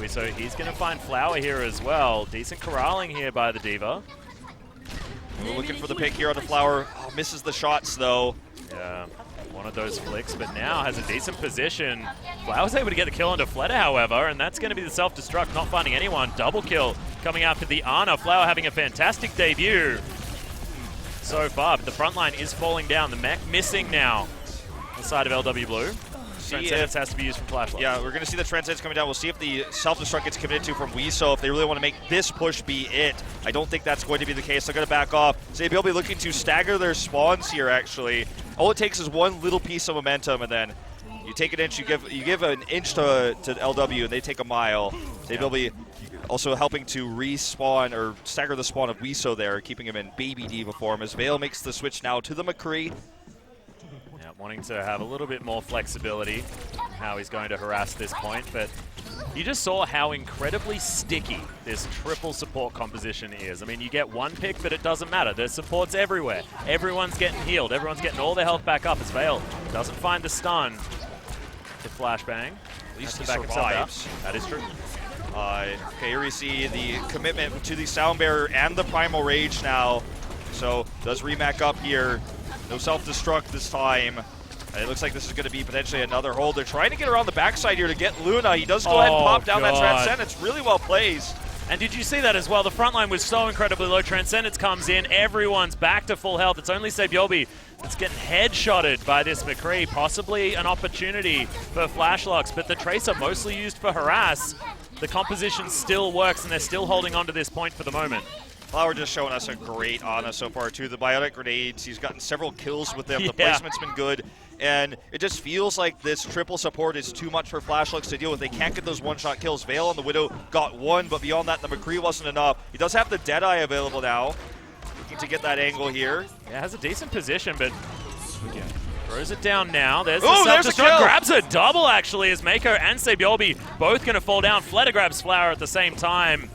So he's going to find Flower here as well. Decent corralling here by the D.Va. We're looking for the pick here on the Flower. Oh, misses the shots, though. Yeah. One of those flicks, but now has a decent position. Flower was able to get the kill onto Fleta, however, and that's going to be the self-destruct, not finding anyone. Double kill coming after the Ana. Flower having a fantastic debut so far, but the front line is falling down. The mech missing now on the side of LW Blue. Transcendence has to be used from Flashlight. Yeah, we're going to see the Transcendence coming down. We'll see if the self-destruct gets committed to from Weeso, if they really want to make this push be it. I don't think that's going to be the case. They're going to back off. They'll be looking to stagger their spawns here, actually. All it takes is one little piece of momentum, and then you take an inch, you give an inch to LW, and they take a mile. They'll be also helping to respawn or stagger the spawn of Weeso there, keeping him in baby diva form as Vale makes the switch now to the McCree. Yeah, wanting to have a little bit more flexibility in how he's going to harass this point, but you just saw how incredibly sticky this triple support composition is. I mean, you get one pick, but it doesn't matter. There's supports everywhere. Everyone's getting healed. Everyone's getting all their health back up as Vale doesn't find the stun to flashbang. At least he survives. That is true. Okay, here we see the commitment to the Sound Bearer and the Primal Rage now. So, does Remac up here. No self-destruct this time. And it looks like this is going to be potentially another hold. They're trying to get around the backside here to get Luna. He does go ahead and pop down that Transcendence. Really well placed. And did you see that as well? The front line was so incredibly low. Transcendence comes in. Everyone's back to full health. It's only Sebiobi that's getting headshotted by this McCree. Possibly an opportunity for Flashlocks, but the Tracer mostly used for harass. The composition still works, and they're still holding on to this point for the moment. Flower just showing us a great Ana so far, too. The biotic grenades, he's gotten several kills with them. The placement's been good. And it just feels like this triple support is too much for Flashlocks to deal with. They can't get those one-shot kills. Vale on the Widow got one, but beyond that, the McCree wasn't enough. He does have the Deadeye available now. Looking to get that angle here. Yeah, has a decent position, but throws it down now. There's the self-destruct. Grabs a double, actually, as Mako and Sebiobi both going to fall down. Fleta grabs Flower at the same time.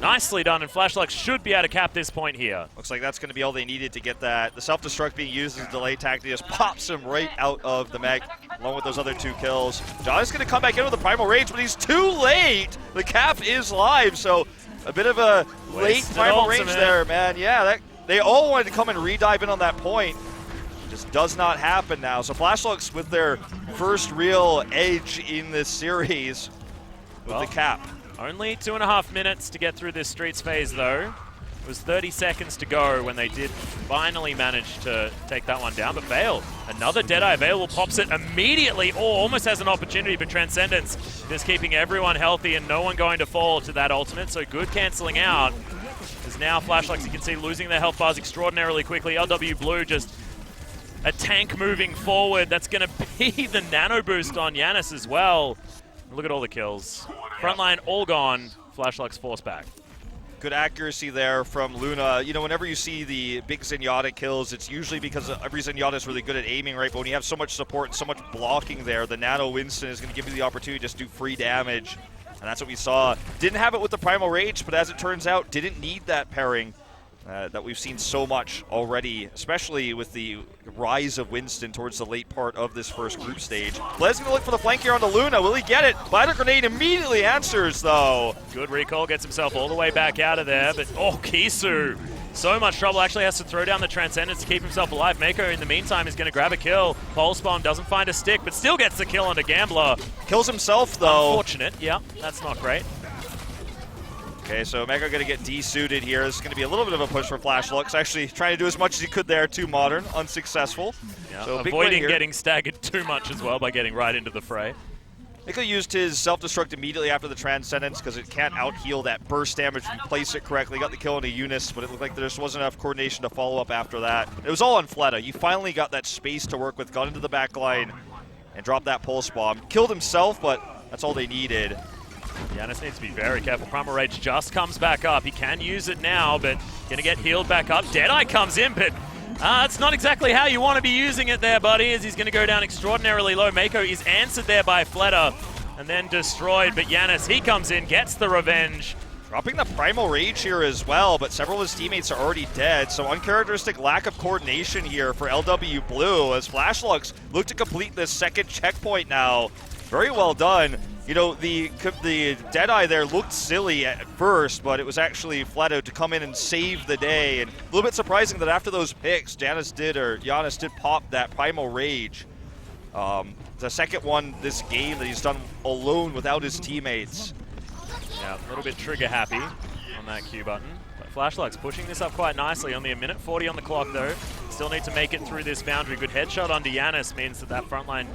Nicely done, and Flashlocks should be able to cap this point here. Looks like that's going to be all they needed to get that. The self-destruct being used as a delay tactic just pops him right out of the mech, along with those other two kills. John is going to come back in with the Primal Rage, but he's too late. The cap is live, so a bit of a late Primal Rage there, man. Yeah, they all wanted to come and re-dive in on that point. Just does not happen now. So Flashlocks with their first real edge in this series with the cap. Only 2.5 minutes to get through this Streets phase, though. It was 30 seconds to go when they did finally manage to take that one down. But Vale, another Deadeye. Vale pops it immediately, or almost has an opportunity for Transcendence. Just keeping everyone healthy and no one going to fall to that ultimate. So good cancelling out. As now Flashlocks, you can see, losing their health bars extraordinarily quickly. LW Blue just a tank moving forward. That's going to be the nano boost on Yanis as well. Look at all the kills. Frontline all gone. Flashlocks forced back. Good accuracy there from Luna. You know, whenever you see the big Zenyatta kills, it's usually because every Zenyatta is really good at aiming, right? But when you have so much support and so much blocking there, the Nano Winston is going to give you the opportunity to just do free damage. And that's what we saw. Didn't have it with the Primal Rage, but as it turns out, didn't need that pairing that we've seen so much already, especially with the rise of Winston towards the late part of this first group stage. Blez going to look for the flank here onto Luna. Will he get it? Bladder Grenade immediately answers, though. Good recall, gets himself all the way back out of there, but Kisu, so much trouble, actually has to throw down the Transcendence to keep himself alive. Mako, in the meantime, is going to grab a kill. Pulse Bomb doesn't find a stick, but still gets the kill onto Gambler. Kills himself, though. Unfortunate, yeah, that's not great. Okay, so Mega going to get desuited here. This is going to be a little bit of a push for Flashlocks. Actually trying to do as much as he could there to Modern. Unsuccessful. Yeah, so avoiding getting staggered too much as well by getting right into the fray. Mega used his self-destruct immediately after the Transcendence because it can't out-heal that burst damage if you place it correctly. Got the kill into Eunice, but it looked like there just wasn't enough coordination to follow up after that. It was all on Fleta. You finally got that space to work with, got into the back line, and dropped that Pulse Bomb. Killed himself, but that's all they needed. Yanis needs to be very careful. Primal Rage just comes back up. He can use it now, but gonna get healed back up. Deadeye comes in, but it's not exactly how you want to be using it there, buddy, as he's gonna go down extraordinarily low. Mako is answered there by Fleta and then destroyed, but Yanis, he comes in, gets the revenge. Dropping the Primal Rage here as well, but several of his teammates are already dead, so uncharacteristic lack of coordination here for LW Blue as Flashlocks look to complete this second checkpoint now. Very well done. You know, the Deadeye there looked silly at first, but it was actually Fleto to come in and save the day. And a little bit surprising that after those picks, Giannis did pop that Primal Rage. The second one this game that he's done alone without his teammates. Yeah, a little bit trigger happy on that Q button. But Flashlight's pushing this up quite nicely. Only a minute 40 on the clock though. Still need to make it through this boundary. Good headshot onto Giannis means that front line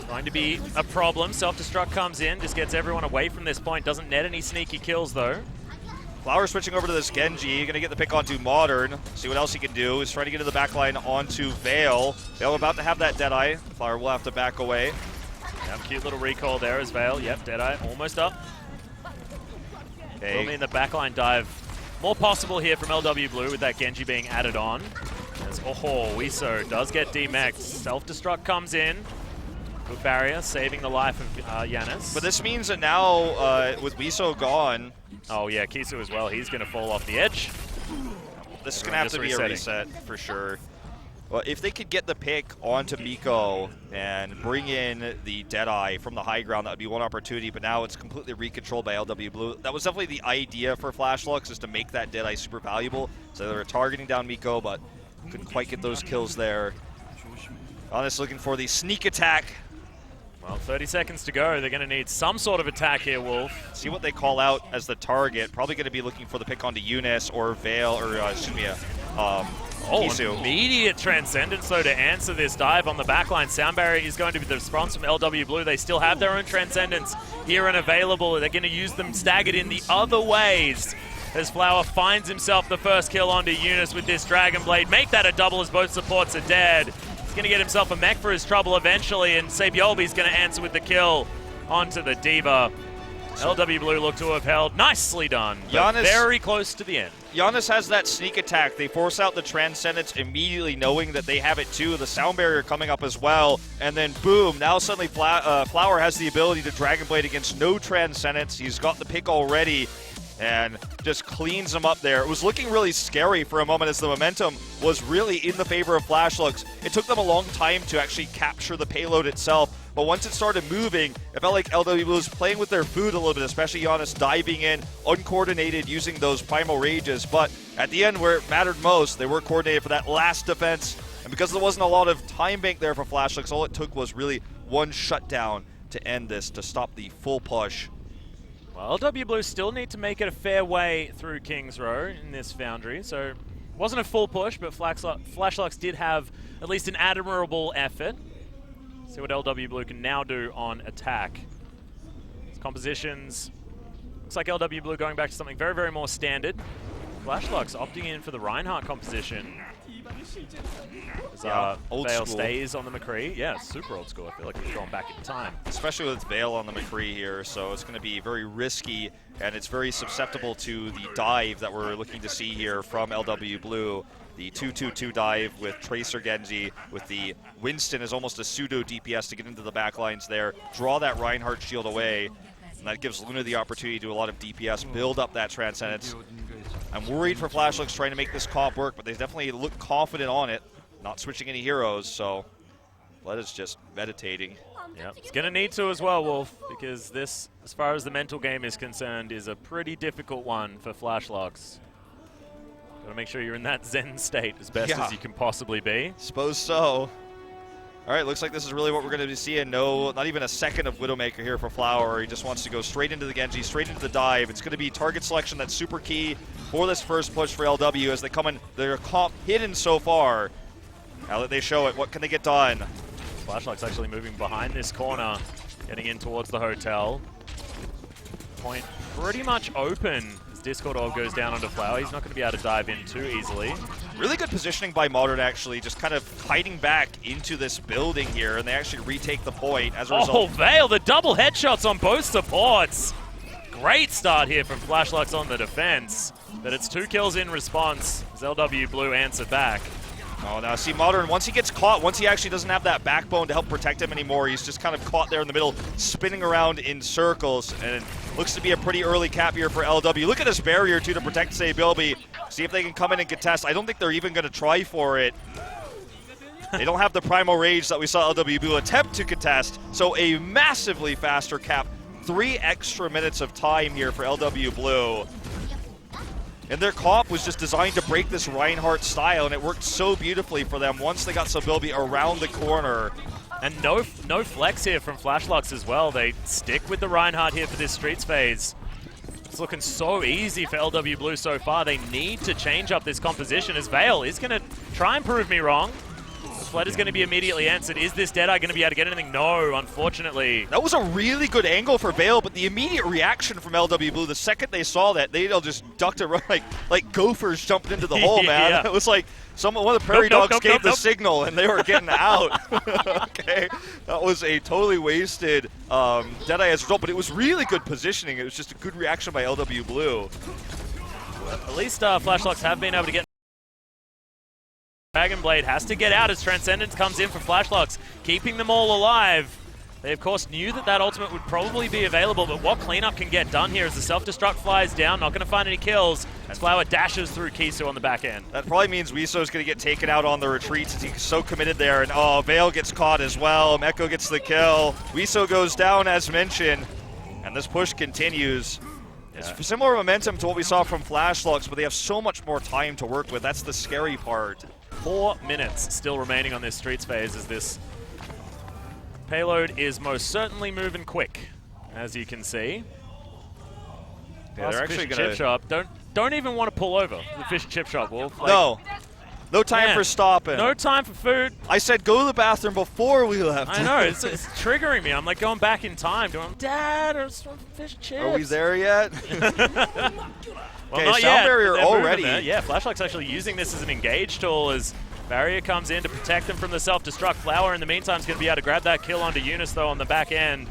going to be a problem. Self-destruct comes in, just gets everyone away from this point. Doesn't net any sneaky kills though. Flower switching over to this Genji, gonna get the pick onto Modern. See what else he can do. He's trying to get to the back line onto Vale. Vale about to have that Deadeye. Flower will have to back away. Yeah, cute little recall there as Vale. Yep, Deadeye almost up. Okay. Will mean the backline dive more possible here from LW Blue with that Genji being added on. As Wiso does get demexed. Self-destruct comes in. Good barrier, saving the life of Giannis. But this means that now, with Wiso gone... Oh yeah, Kisu as well. He's going to fall off the edge. This is going to have to be a reset for sure. Well, if they could get the pick onto Miko and bring in the Deadeye from the high ground, that would be one opportunity, but now it's completely recontrolled by LW Blue. That was definitely the idea for Flashlux, is to make that Deadeye super valuable. So they were targeting down Miko, but couldn't quite get those kills there. Honest looking for the sneak attack. Well, 30 seconds to go. They're going to need some sort of attack here, Wolf. See what they call out as the target. Probably going to be looking for the pick onto Eunice or Vale, or excuse me, Kisu. Immediate Transcendence, though, to answer this dive on the backline. Sound Barrier is going to be the response from LW Blue. They still have their own Transcendence here and available. They're going to use them staggered in the other ways as Flower finds himself the first kill onto Eunice with this Dragon Blade. Make that a double as both supports are dead. He's going to get himself a mech for his trouble eventually, and Sabiolbi's going to answer with the kill onto the Diva. LW Blue look to have held. Nicely done. Giannis, very close to the end. Giannis has that sneak attack. They force out the Transcendence immediately, knowing that they have it too. The Sound Barrier coming up as well. And then boom, now suddenly Flower has the ability to Dragon Blade against no Transcendence. He's got the pick already and just cleans them up there. It was looking really scary for a moment as the momentum was really in the favor of Flashlux. It took them a long time to actually capture the payload itself, but once it started moving, it felt like LW Blue was playing with their food a little bit, especially Giannis diving in, uncoordinated, using those Primal Rages. But at the end, where it mattered most, they were coordinated for that last defense. And because there wasn't a lot of time bank there for Flashlux, all it took was really one shutdown to end this, to stop the full push. Well, LW Blue still need to make it a fair way through Kings Row in this Foundry, so it wasn't a full push, but Flashlux did have at least an admirable effort. See what LW Blue can now do on attack. Compositions, looks like LW Blue going back to something very, very more standard. Flashlux opting in for the Reinhardt composition. As old Vale school. stays on the McCree. Yeah, super old school. I feel like we've gone back in time. Especially with Vale on the McCree here, so it's going to be very risky, and it's very susceptible to the dive that we're looking to see here from LW Blue. The 2-2-2 dive with Tracer Genji, with the Winston as almost a pseudo DPS to get into the backlines there, draw that Reinhardt shield away, and that gives Luna the opportunity to do a lot of DPS, build up that Transcendence. I'm worried for Flashlux trying to make this comp work, but they definitely look confident on it, not switching any heroes, so Let is just meditating. Yeah, he's going to need to as well, Wolf, because this, as far as the mental game is concerned, is a pretty difficult one for Flashlux. Got to make sure you're in that zen state as best as you can possibly be. Suppose so. All right, looks like this is really what we're going to be seeing. No, not even a second of Widowmaker here for Flower. He just wants to go straight into the Genji, straight into the dive. It's going to be target selection that's super key for this first push for LW as they come in. They're hidden so far. Now that they show it, what can they get done? Flashlight's actually moving behind this corner, getting in towards the hotel. Point pretty much open as Discord Orb goes down onto Flower. He's not going to be able to dive in too easily. Really good positioning by Modern, actually, just kind of hiding back into this building here, and they actually retake the point as a result. Oh, Vale, the double headshots on both supports. Great start here from Flashlux on the defense, but it's 2 kills in response as LW Blue answer back. Oh, now see Modern, once he gets caught, once he actually doesn't have that backbone to help protect him anymore, he's just kind of caught there in the middle, spinning around in circles, and it looks to be a pretty early cap here for LW. Look at this barrier, too, to protect Sabilby. See if they can come in and contest. I don't think they're even going to try for it. They don't have the Primal Rage that we saw LW Blue attempt to contest, so a massively faster cap. 3 extra minutes of time here for LW Blue. And their comp was just designed to break this Reinhardt style, and it worked so beautifully for them once they got Sabilby around the corner. And no flex here from Flashlocks as well. They stick with the Reinhardt here for this Streets phase. It's looking so easy for LW Blue so far. They need to change up this composition as Vale is going to try and prove me wrong. Flood is going to be immediately answered. Is this Deadeye going to be able to get anything? No, unfortunately. That was a really good angle for Vale, but the immediate reaction from LW Blue, the second they saw that, they all just ducked around like gophers jumped into the hole, man. Yeah. It was like one of the prairie dogs gave the signal and they were getting out. Okay, that was a totally wasted Deadeye as a result, but it was really good positioning. It was just a good reaction by LW Blue. At least Flashlocks have been able to get. Dragon Blade has to get out as Transcendence comes in for Flashlocks, keeping them all alive. They, of course, knew that ultimate would probably be available, but what cleanup can get done here as the self-destruct flies down, not going to find any kills, as Flower dashes through Kisu on the back end. That probably means Wiso is going to get taken out on the retreat since he's so committed there, and Vale gets caught as well. Meko gets the kill. Wiso goes down as mentioned, and this push continues. It's similar momentum to what we saw from Flashlocks, but they have so much more time to work with. That's the scary part. 4 minutes still remaining on this Streets phase as this payload is most certainly moving quick, as you can see. Yeah, they're actually Fish going chip shop. Don't even want to pull over the fish and chip shop, Wolf. Like, no time for stopping. No time for food. I said go to the bathroom before we left. I know, it's triggering me. I'm like going back in time, doing Dad or some fish and chips. Are we there yet? Well, okay, not sound yet, barrier already. Yeah, Flashlock's actually using this as an engage tool as Barrier comes in to protect them from the self-destruct. Flower in the meantime is going to be able to grab that kill onto Eunice though on the back end.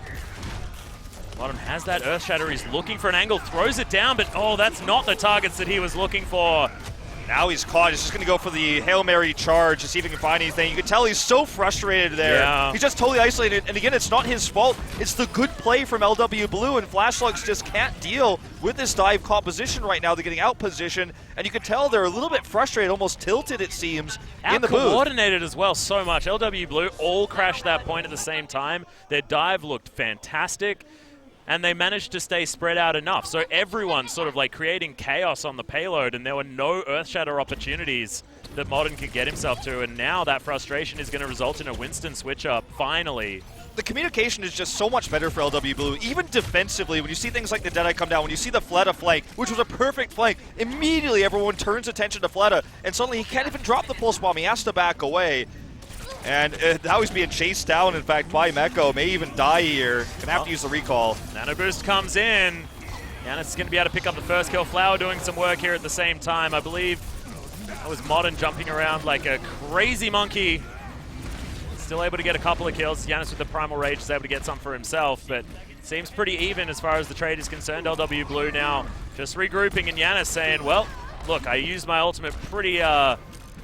Bottom has that Earth Shatter. He's looking for an angle, throws it down, but that's not the targets that he was looking for. Now he's caught. He's just going to go for the Hail Mary charge to see if he can find anything. You can tell he's so frustrated there. Yeah. He's just totally isolated. And again, it's not his fault. It's the good play from LW Blue, and Flashlocks just can't deal with this dive composition right now. They're getting out position, and you can tell they're a little bit frustrated, almost tilted, it seems, in the booth. Coordinated as well so much. LW Blue all crashed that point at the same time. Their dive looked fantastic. And they managed to stay spread out enough. So everyone's sort of like creating chaos on the payload, and there were no Earthshatter opportunities that Modern could get himself to. And now that frustration is going to result in a Winston switch up, finally. The communication is just so much better for LW Blue. Even defensively, when you see things like the Deadeye come down, when you see the Fleta flank, which was a perfect flank, immediately everyone turns attention to Fleta, and suddenly he can't even drop the pulse bomb. He has to back away. And now he's being chased down, in fact, by Meko. May even die here. Gonna have to use the recall. Nano Boost comes in. Giannis is going to be able to pick up the first kill. Flower doing some work here at the same time. I believe that was Modern jumping around like a crazy monkey. Still able to get a couple of kills. Giannis with the Primal Rage is able to get some for himself, but seems pretty even as far as the trade is concerned. LW Blue now just regrouping, and Giannis saying, well, look, I used my ultimate pretty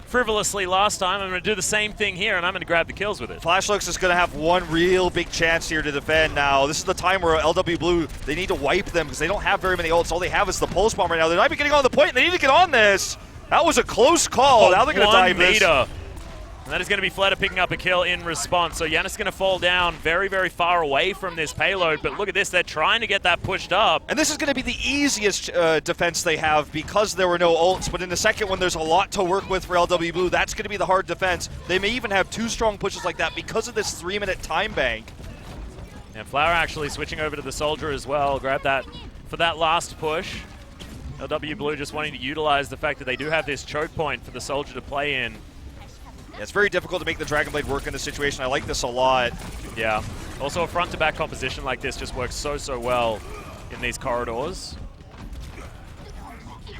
frivolously last time. I'm going to do the same thing here, and I'm going to grab the kills with it. Flashlocks is going to have one real big chance here to defend now. This is the time where LW Blue, they need to wipe them because they don't have very many ults. All they have is the Pulse Bomb right now. They're not even getting on the point, and they need to get on this. That was a close call. Now they're going to dive this. And that is going to be Fleta picking up a kill in response. So Giannis is going to fall down very, very far away from this payload. But look at this. They're trying to get that pushed up. And this is going to be the easiest defense they have because there were no ults. But in the second one, there's a lot to work with for LW Blue. That's going to be the hard defense. They may even have 2 strong pushes like that because of this 3-minute time bank. And Flower actually switching over to the Soldier as well. Grab that for that last push. LW Blue just wanting to utilize the fact that they do have this choke point for the Soldier to play in. Yeah, it's very difficult to make the Dragon Blade work in this situation. I like this a lot. Yeah. Also, a front-to-back composition like this just works so, so well in these corridors.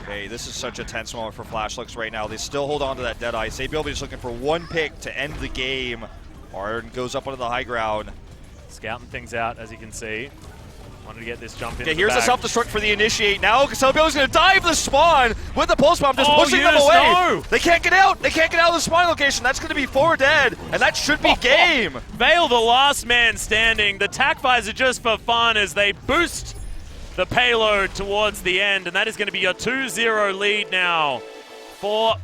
Okay, this is such a tense moment for Flashlocks right now. They still hold on to that Deadeye. Sabielby is looking for one pick to end the game. Martin goes up onto the high ground. Scouting things out, as you can see. Wanted to get this jump in. Okay, here's the self-destruct for the initiate. Now Sabielby's going to dive the spawn with the pulse bomb, just pushing them away. No. They can't get out. They can't get out of the spawn location. That's going to be 4 dead, and that should be game. Vale, the last man standing. The tac fires are just for fun as they boost the payload towards the end, and that is going to be your 2-0 lead now for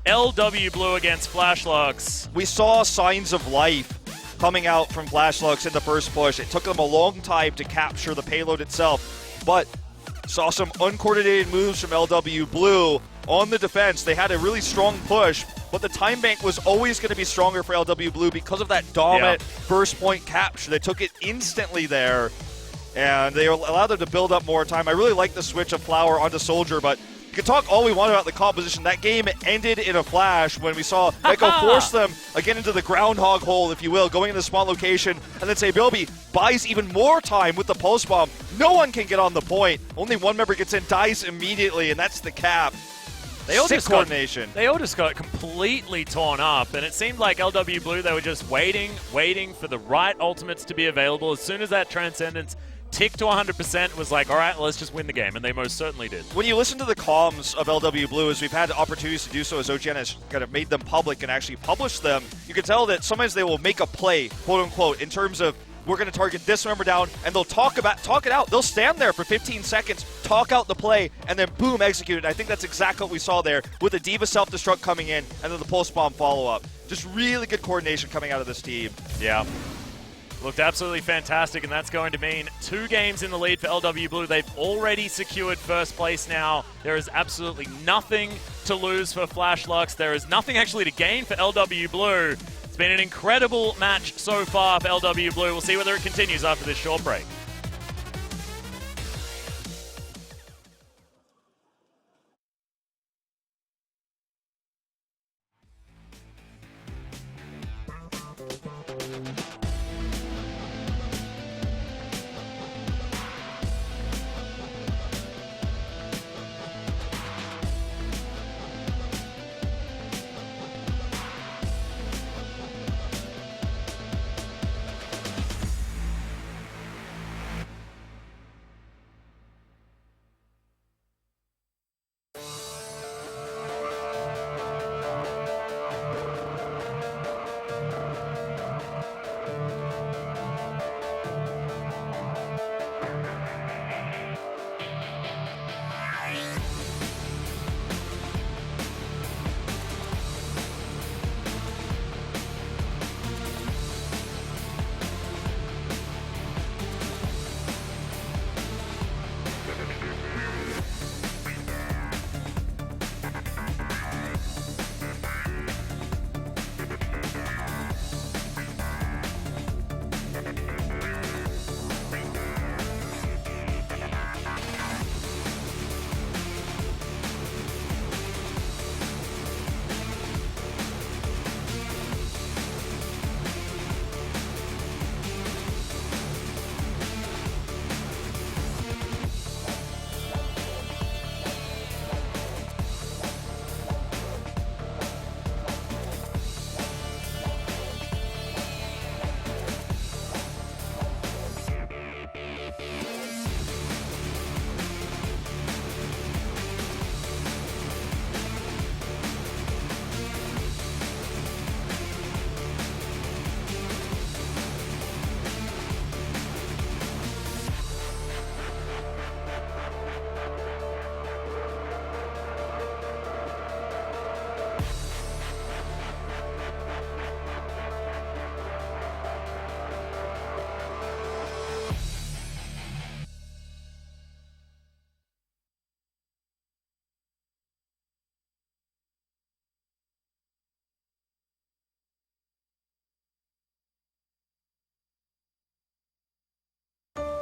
LW Blue against Flashlocks. We saw signs of life coming out from Flashlocks in the first push. It took them a long time to capture the payload itself, but saw some uncoordinated moves from LW Blue on the defense. They had a really strong push, but the time bank was always going to be stronger for LW Blue because of that dominant first point capture. They took it instantly there, and they allowed them to build up more time. I really like the switch of Flower onto Soldier, but you can talk all we want about the composition. That game ended in a flash when we saw Echo force them again into the groundhog hole, if you will, going into the spawn location, and then Sabilby buys even more time with the pulse bomb. No one can get on the point. Only one member gets in, dies immediately, and that's the cap. They all Sick just coordination. They all just got completely torn up, and it seemed like LW Blue, they were just waiting for the right ultimates to be available. As soon as that Transcendence ticked to 100%, it was like, all right, let's just win the game, and they most certainly did. When you listen to the comms of LW Blue, as we've had opportunities to do so, as OGN has kind of made them public and actually published them, you can tell that sometimes they will make a play, quote unquote, in terms of we're going to target this member down, and they'll talk it out. They'll stand there for 15 seconds, talk out the play, and then boom, execute it. I think that's exactly what we saw there with the Diva self-destruct coming in and then the pulse bomb follow-up. Just really good coordination coming out of this team. Yeah. Looked absolutely fantastic, and that's going to mean 2 games in the lead for LW Blue. They've already secured first place now. There is absolutely nothing to lose for Flash Lux. There is nothing actually to gain for LW Blue. It's been an incredible match so far for LW Blue. We'll see whether it continues after this short break.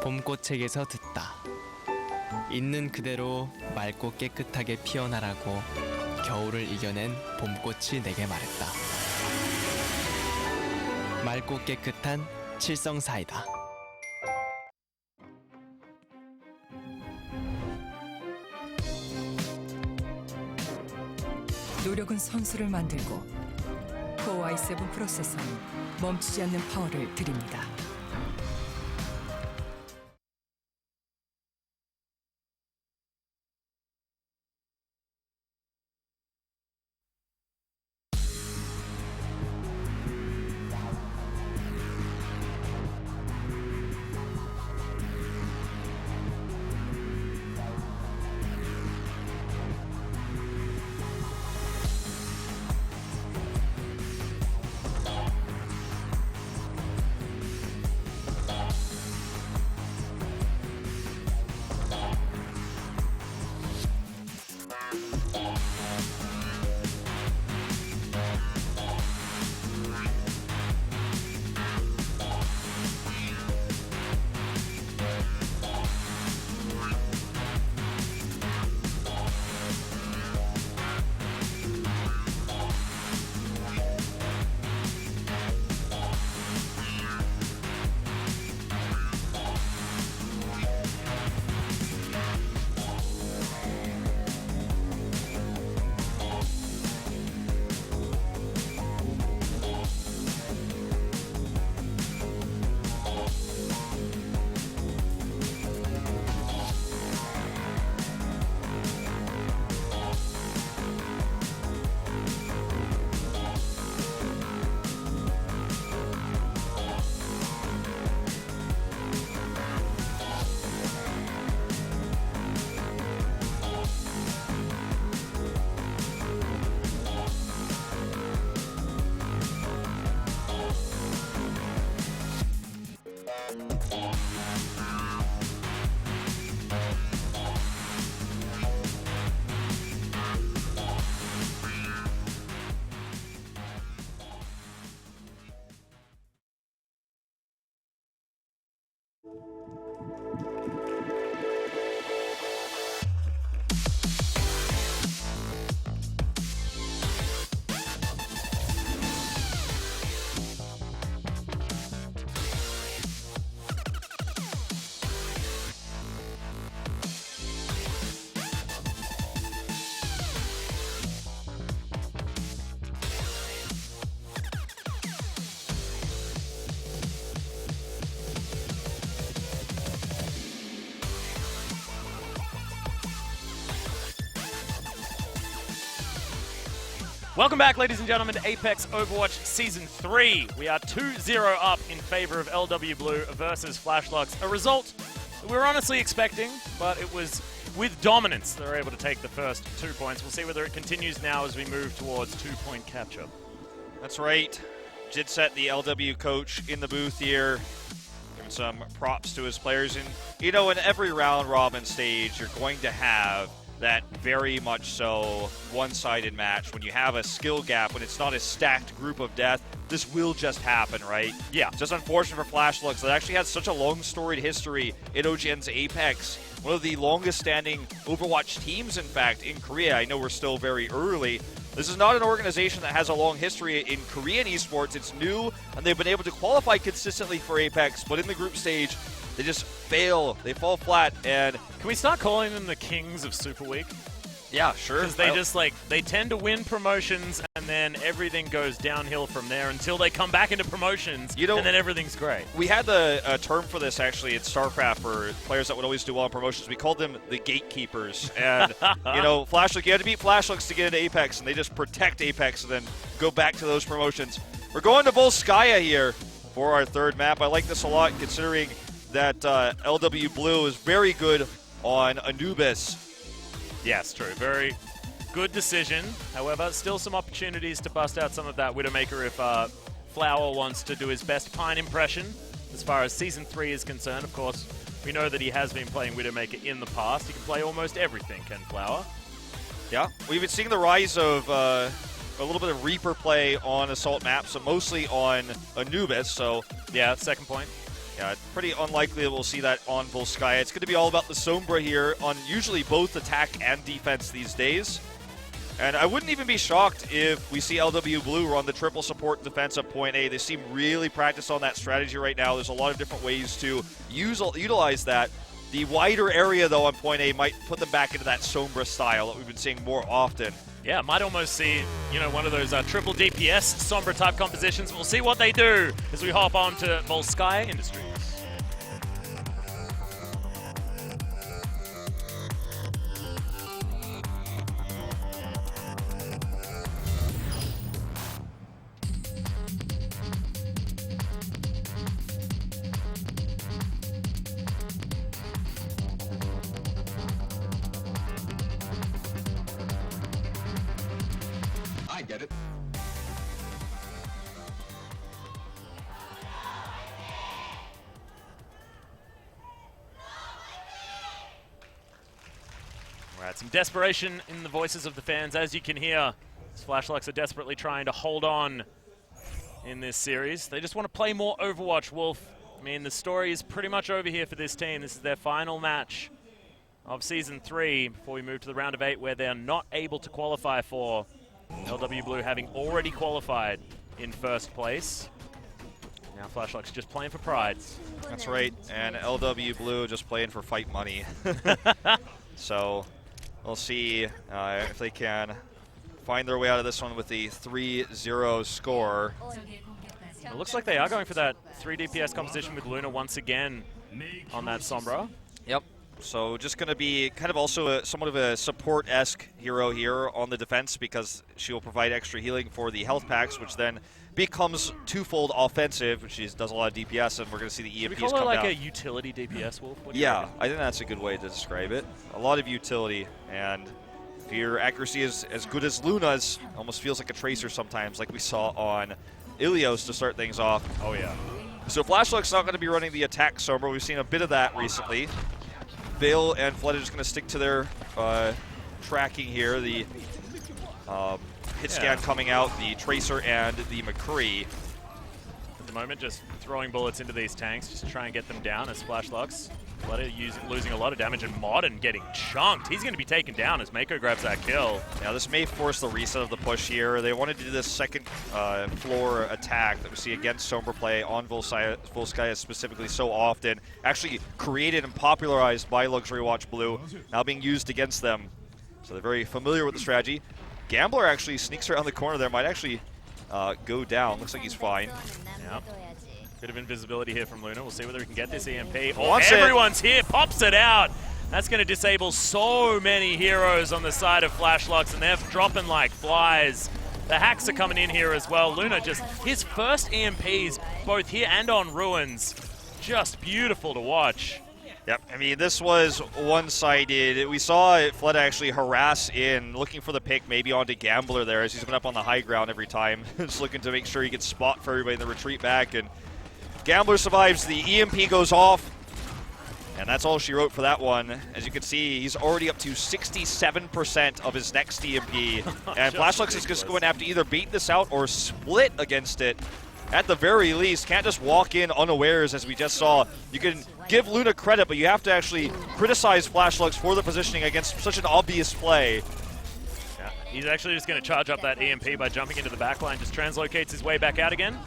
봄꽃책에서 듣다. 있는 그대로 맑고 깨끗하게 피어나라고 겨울을 이겨낸 봄꽃이 내게 말했다. 맑고 깨끗한 칠성 사이다. 노력은 선수를 만들고 코어 i7 프로세서는 멈추지 않는 파워를 드립니다. Welcome back, ladies and gentlemen, to Apex Overwatch Season 3. We are 2-0 up in favor of LW Blue versus Flashlux. A result that we were honestly expecting, but it was with dominance they were able to take the first 2 points. We'll see whether it continues now as we move towards 2-point capture. That's right. Jidset, the LW coach, in the booth here, giving some props to his players. And, you know, in every round-robin stage, you're going to have that very much so one-sided match. When you have a skill gap, when it's not a stacked group of death, this will just happen, right? Yeah. Just unfortunate for Flashlux that actually has such a long storied history in OGN's Apex. One of the longest standing Overwatch teams, in fact, in Korea. I know we're still very early. This is not an organization that has a long history in Korean esports. It's new, and they've been able to qualify consistently for Apex, but in the group stage, they just fail. They fall flat, and can we start calling them the kings of Super Week? Yeah, sure. Because they just, like, they tend to win promotions, and then everything goes downhill from there until they come back into promotions, and then everything's great. We had a term for this, actually, in StarCraft for players that would always do well in promotions. We called them the gatekeepers. And, you know, Flashlux, you had to beat Flashlux to get into Apex, and they just protect Apex and then go back to those promotions. We're going to Volskaya here for our third map. I like this a lot, considering that LW Blue is very good on Anubis. Yes, true. Very good decision. However, still some opportunities to bust out some of that Widowmaker if Flower wants to do his best Pine impression. As far as Season 3 is concerned, of course, we know that he has been playing Widowmaker in the past. He can play almost everything, can Flower. Yeah, we've been seeing the rise of a little bit of Reaper play on Assault maps, so mostly on Anubis, so yeah, second point. Yeah, it's pretty unlikely that we'll see that on Volskaya. It's going to be all about the Sombra here on usually both attack and defense these days. And I wouldn't even be shocked if we see LW Blue run the triple support defense at point A. They seem really practiced on that strategy right now. There's a lot of different ways to utilize that. The wider area, though, on point A might put them back into that Sombra style that we've been seeing more often. Yeah, might almost see, you know, one of those triple DPS Sombra type compositions. We'll see what they do as we hop on to Volskaya Industries. I get it. Alright, some desperation in the voices of the fans, as you can hear. Flashlux are desperately trying to hold on in this series. They just want to play more Overwatch, Wolf. I mean, the story is pretty much over here for this team. This is their final match of Season 3 before we move to the round of 8, where they're not able to qualify for. LW Blue having already qualified in first place. Now Flashlux just playing for prides. That's right, and LW Blue just playing for fight money. So we'll see if they can find their way out of this one with the 3-0 score. It looks like they are going for that 3 DPS composition with Luna once again on that Sombra. Yep. So just going to be kind of also somewhat of a support-esque hero here on the defense, because she will provide extra healing for the health packs, which then becomes twofold offensive, which does a lot of DPS, and we're going to see the EMPs come down. Should we call her like a utility DPS, Wolf? Yeah, I think that's a good way to describe it. A lot of utility, and if your accuracy is as good as Luna's, almost feels like a Tracer sometimes, like we saw on Ilios to start things off. Oh, yeah. So Flashlux not going to be running the attack Sombra. We've seen a bit of that recently. Vale and Flood are just going to stick to their tracking here. The hit scan coming out, the Tracer and the McCree. moment, just throwing bullets into these tanks just to try and get them down as Flashlucks. Losing a lot of damage, and Modern getting chunked. He's going to be taken down as Mako grabs that kill. Yeah, this may force the reset of the push here. They wanted to do this second floor attack that we see against Sombra play on Volskaya specifically so often. Actually created and popularized by Luxury Watch Blue, now being used against them. So they're very familiar with the strategy. Gambler actually sneaks around the corner there, might actually go down. Looks like he's fine. Yep. Bit of invisibility here from Luna. We'll see whether he can get this EMP. Everyone's here, pops it out. That's going to disable so many heroes on the side of Flashlucks, and they're dropping like flies. The hacks are coming in here as well. Luna just, his first EMPs, both here and on Ruins, just beautiful to watch. Yep, I mean, this was one-sided. We saw Fleta actually harass in, looking for the pick maybe onto Gambler there as he's been up on the high ground every time. Just looking to make sure he gets spot for everybody in the retreat back, and Gambler survives. The EMP goes off, and that's all she wrote for that one. As you can see, he's already up to 67% of his next EMP, and Flashlucks is just going to have to either beat this out or split against it. At the very least, can't just walk in unawares as we just saw. You can give Luna credit, but you have to actually criticize Flashlucks for the positioning against such an obvious play. Yeah, he's actually just going to charge up that EMP by jumping into the backline, just translocates his way back out again.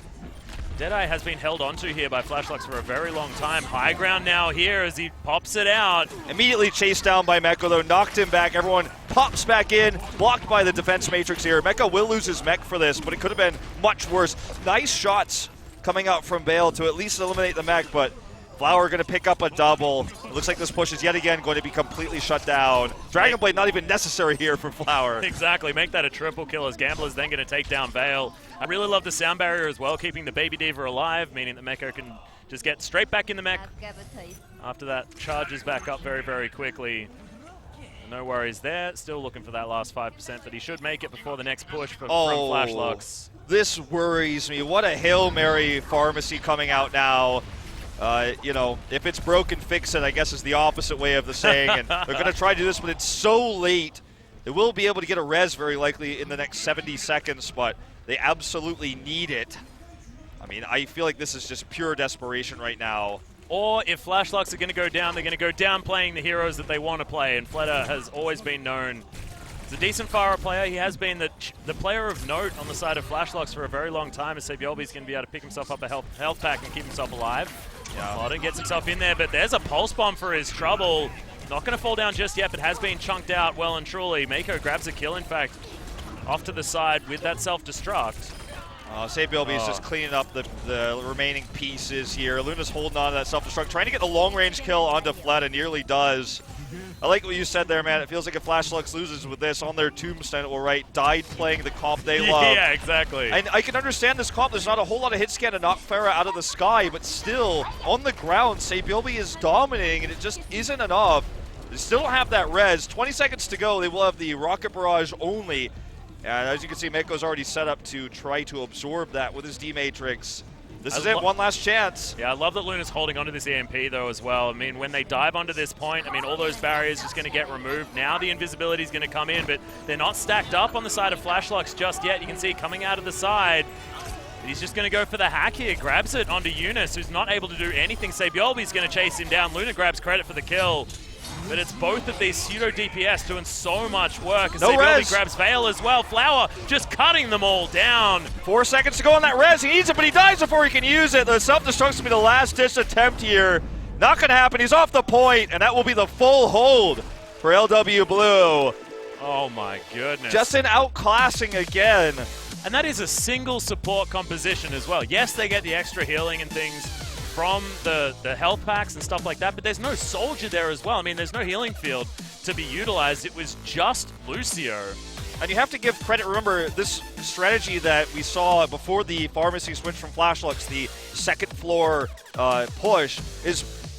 Deadeye has been held onto here by Flashlucks for a very long time. High ground now here as he pops it out. Immediately chased down by Meko, though, knocked him back. Everyone pops back in, blocked by the defense matrix here. Meko will lose his mech for this, but it could have been much worse. Nice shots coming out from Bale to at least eliminate the mech, but Flower going to pick up a double. It looks like this push is yet again going to be completely shut down. Dragon Blade not even necessary here for Flower. Exactly, make that a triple kill as Gambler's then going to take down Vale. I really love the sound barrier as well, keeping the Baby Diva alive, meaning that Meko can just get straight back in the mech. After that, charges back up very, very quickly. No worries there. Still looking for that last 5%, but he should make it before the next push from Flashlucks. This worries me. What a Hail Mary pharmacy coming out now. You know, if it's broken, fix it, I guess is the opposite way of the saying. And they're going to try to do this, but it's so late. They will be able to get a res very likely in the next 70 seconds, but they absolutely need it. I mean, I feel like this is just pure desperation right now. Or if Flashlucks are going to go down, they're going to go down playing the heroes that they want to play. And Fleta has always been known as a decent Pharah player. He has been the player of note on the side of Flashlucks for a very long time, as Sabiolbi's going to be able to pick himself up a health pack and keep himself alive. Yeah. Modern gets himself in there, but there's a pulse bomb for his trouble. Not going to fall down just yet, but has been chunked out well and truly. Mako grabs a kill, in fact, off to the side with that self-destruct. Sabiolbi is just cleaning up the remaining pieces here. Luna's holding on to that self-destruct, trying to get the long-range kill onto Fleta, nearly does. I like what you said there, man. It feels like if Flashlucks loses with this on their tombstone, it will write, died playing the comp they love. Yeah, exactly. And I can understand this comp. There's not a whole lot of hit scan to knock Pharah out of the sky, but still, on the ground, Sabiolbi is dominating, and it just isn't enough. They still don't have that res. 20 seconds to go. They will have the rocket barrage only. And as you can see, Meko's already set up to try to absorb that with his D-Matrix. This is it, one last chance. Yeah, I love that Luna's holding onto this EMP, though, as well. I mean, when they dive onto this point, I mean, all those barriers just going to get removed. Now the invisibility is going to come in, but they're not stacked up on the side of Flashlucks just yet. You can see coming out of the side. He's just going to go for the hack here. Grabs it onto Eunice, who's not able to do anything. Sabiolbi's going to chase him down. Luna grabs credit for the kill. But it's both of these pseudo-DPS doing so much work. And Sabiolbi grabs Vale as well. Flower just cutting them all down. 4 seconds to go on that res. He needs it, but he dies before he can use it. The self-destruct's going to be the last-ditch attempt here. Not going to happen. He's off the point, and that will be the full hold for LW Blue. Oh, my goodness. Justin outclassing again. And that is a single support composition as well. Yes, they get the extra healing and things from the health packs and stuff like that, but there's no soldier there as well. I mean, there's no healing field to be utilized. It was just Lucio. And you have to give credit. Remember, this strategy that we saw before the pharmacy switch from Flashlucks, the second floor push,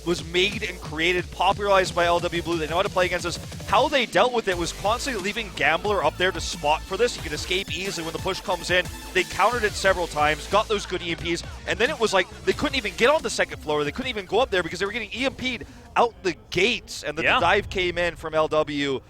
was made and created, popularized by LW Blue. They know how to play against us. How they dealt with it was constantly leaving Gambler up there to spot for this. You can escape easily when the push comes in. They countered it several times, got those good EMPs, and then it was like they couldn't even get on the second floor. They couldn't even go up there because they were getting EMP'd out the gates, and then the dive came in from LW.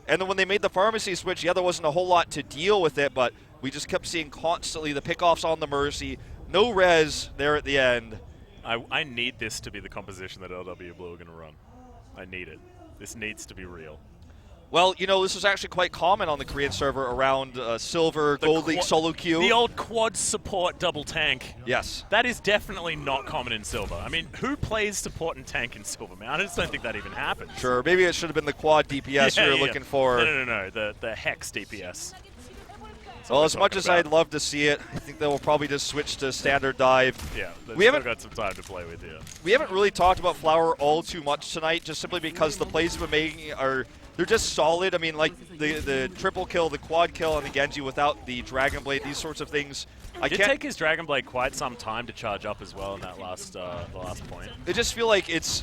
And then when they made the pharmacy switch, yeah, there wasn't a whole lot to deal with it, but we just kept seeing constantly the pickoffs on the Mercy, No res there at the end. I need this to be the composition that LW Blue are going to run. I need it. This needs to be real. Well, you know, this was actually quite common on the Korean server around Silver, Gold League, solo queue. The old quad support double tank. Yes. That is definitely not common in Silver. I mean, who plays support and tank in Silver, man? I just don't think that even happens. Sure, maybe it should have been the quad DPS we were looking for. No, the Hex DPS. Well, as much as I'd love to see it, I think they will probably just switch to standard dive. Yeah, we haven't got some time to play with here. We haven't really talked about Flower all too much tonight, just simply because the plays we've been making they're just solid. I mean, like the triple kill, the quad kill on the Genji without the Dragon Blade, these sorts of things. It did take his Dragon Blade quite some time to charge up as well in that last the last point. I just feel like it's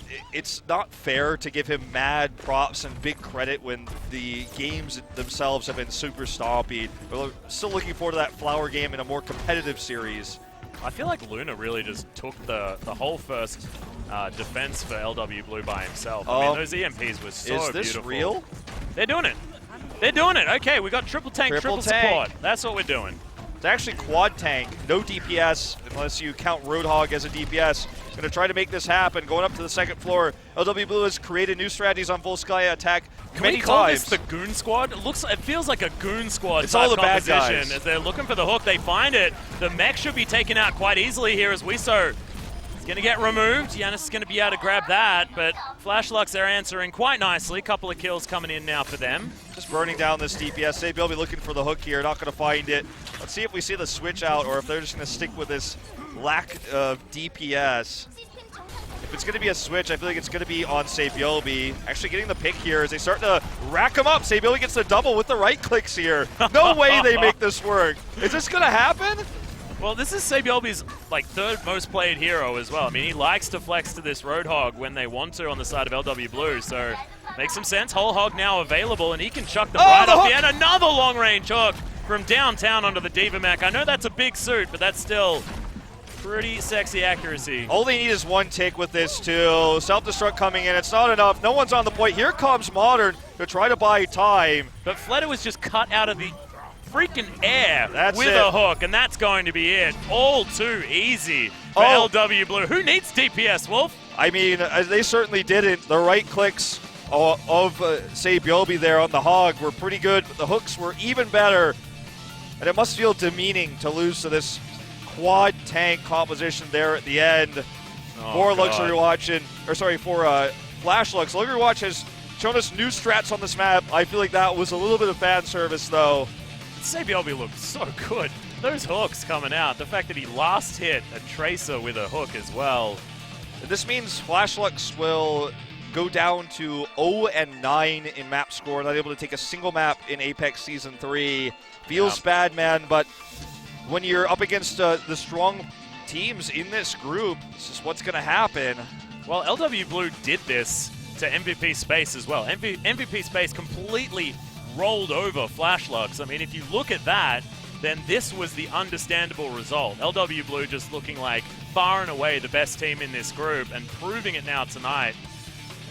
not fair to give him mad props and big credit when the games themselves have been super stompy. We're still looking forward to that Flower game in a more competitive series. I feel like Luna really just took the whole first defense for LW Blue by himself. I mean, those EMPs were so beautiful. Is this real? They're doing it. They're doing it. Okay, we got triple tank, triple support. That's what we're doing. It's actually quad tank, no DPS, unless you count Roadhog as a DPS. Going to try to make this happen, going up to the second floor. LW Blue has created new strategies on full sky attack many we call times. this the Goon Squad? It feels like a Goon Squad It's type all the bad composition. guys. As they're looking for the hook, they find it. The mech should be taken out quite easily here as Wiso is going to get removed. Giannis is going to be able to grab that, but Flashlux, they're answering quite nicely. Couple of kills coming in now for them. Just burning down this DPS. They'll be looking for the hook here, not going to find it. Let's see if we see the switch out or if they're just going to stick with this lack of DPS. If it's going to be a switch, I feel like it's going to be on Sabiobi. Actually getting the pick here as they start to rack him up. Sabiobi gets the double with the right clicks here. No way they make this work. Is this going to happen? Well, this is Sabiobi's third most played hero as well. I mean, he likes to flex to this Roadhog when they want to on the side of LW Blue, so makes some sense. Whole Hog now available, and he can chuck them right up here. And another long-range hook from downtown onto the Diva Mech. I know that's a big suit, but that's still pretty sexy accuracy. All they need is one tick with this, too. Self-destruct coming in. It's not enough. No one's on the point. Here comes Modern to try to buy time. But Fleta was just cut out of the freaking air with it. a hook, and that's going to be it. All too easy for LW Blue. Who needs DPS, Wolf? I mean, they certainly didn't. The right clicks of Sabiobi there on the Hog were pretty good, but the hooks were even better. And it must feel demeaning to lose to this quad tank composition there at the end. For Luxury Watch for Flashlux. Luxury Watch has shown us new strats on this map. I feel like that was a little bit of fan service, though. Sabiobi looked so good. Those hooks coming out. The fact that he last hit a Tracer with a hook as well. This means Flashlux will go down to 0-9 in map score, not able to take a single map in Apex Season 3. Feels bad, man, but when you're up against the strong teams in this group, this is what's going to happen. Well, LW Blue did this to MVP Space as well. MVP Space completely rolled over Flashlux. I mean, if you look at that, then this was the understandable result. LW Blue just looking like far and away the best team in this group and proving it now tonight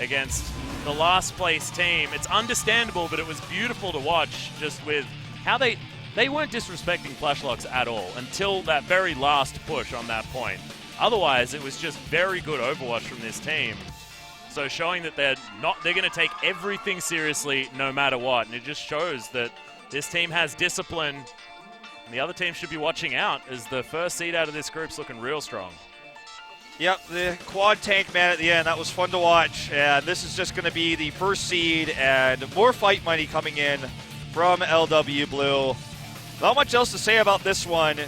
against the last place team. It's understandable, but it was beautiful to watch just with how they weren't disrespecting Flashlux at all until that very last push on that point. Otherwise, it was just very good Overwatch from this team. So showing that they're going to take everything seriously no matter what. And it just shows that this team has discipline. And the other team should be watching out as the first seed out of this group's looking real strong. Yep, the quad tank man at the end, that was fun to watch. And this is just going to be the first seed and more fight money coming in from LW Blue. Not much else to say about this one.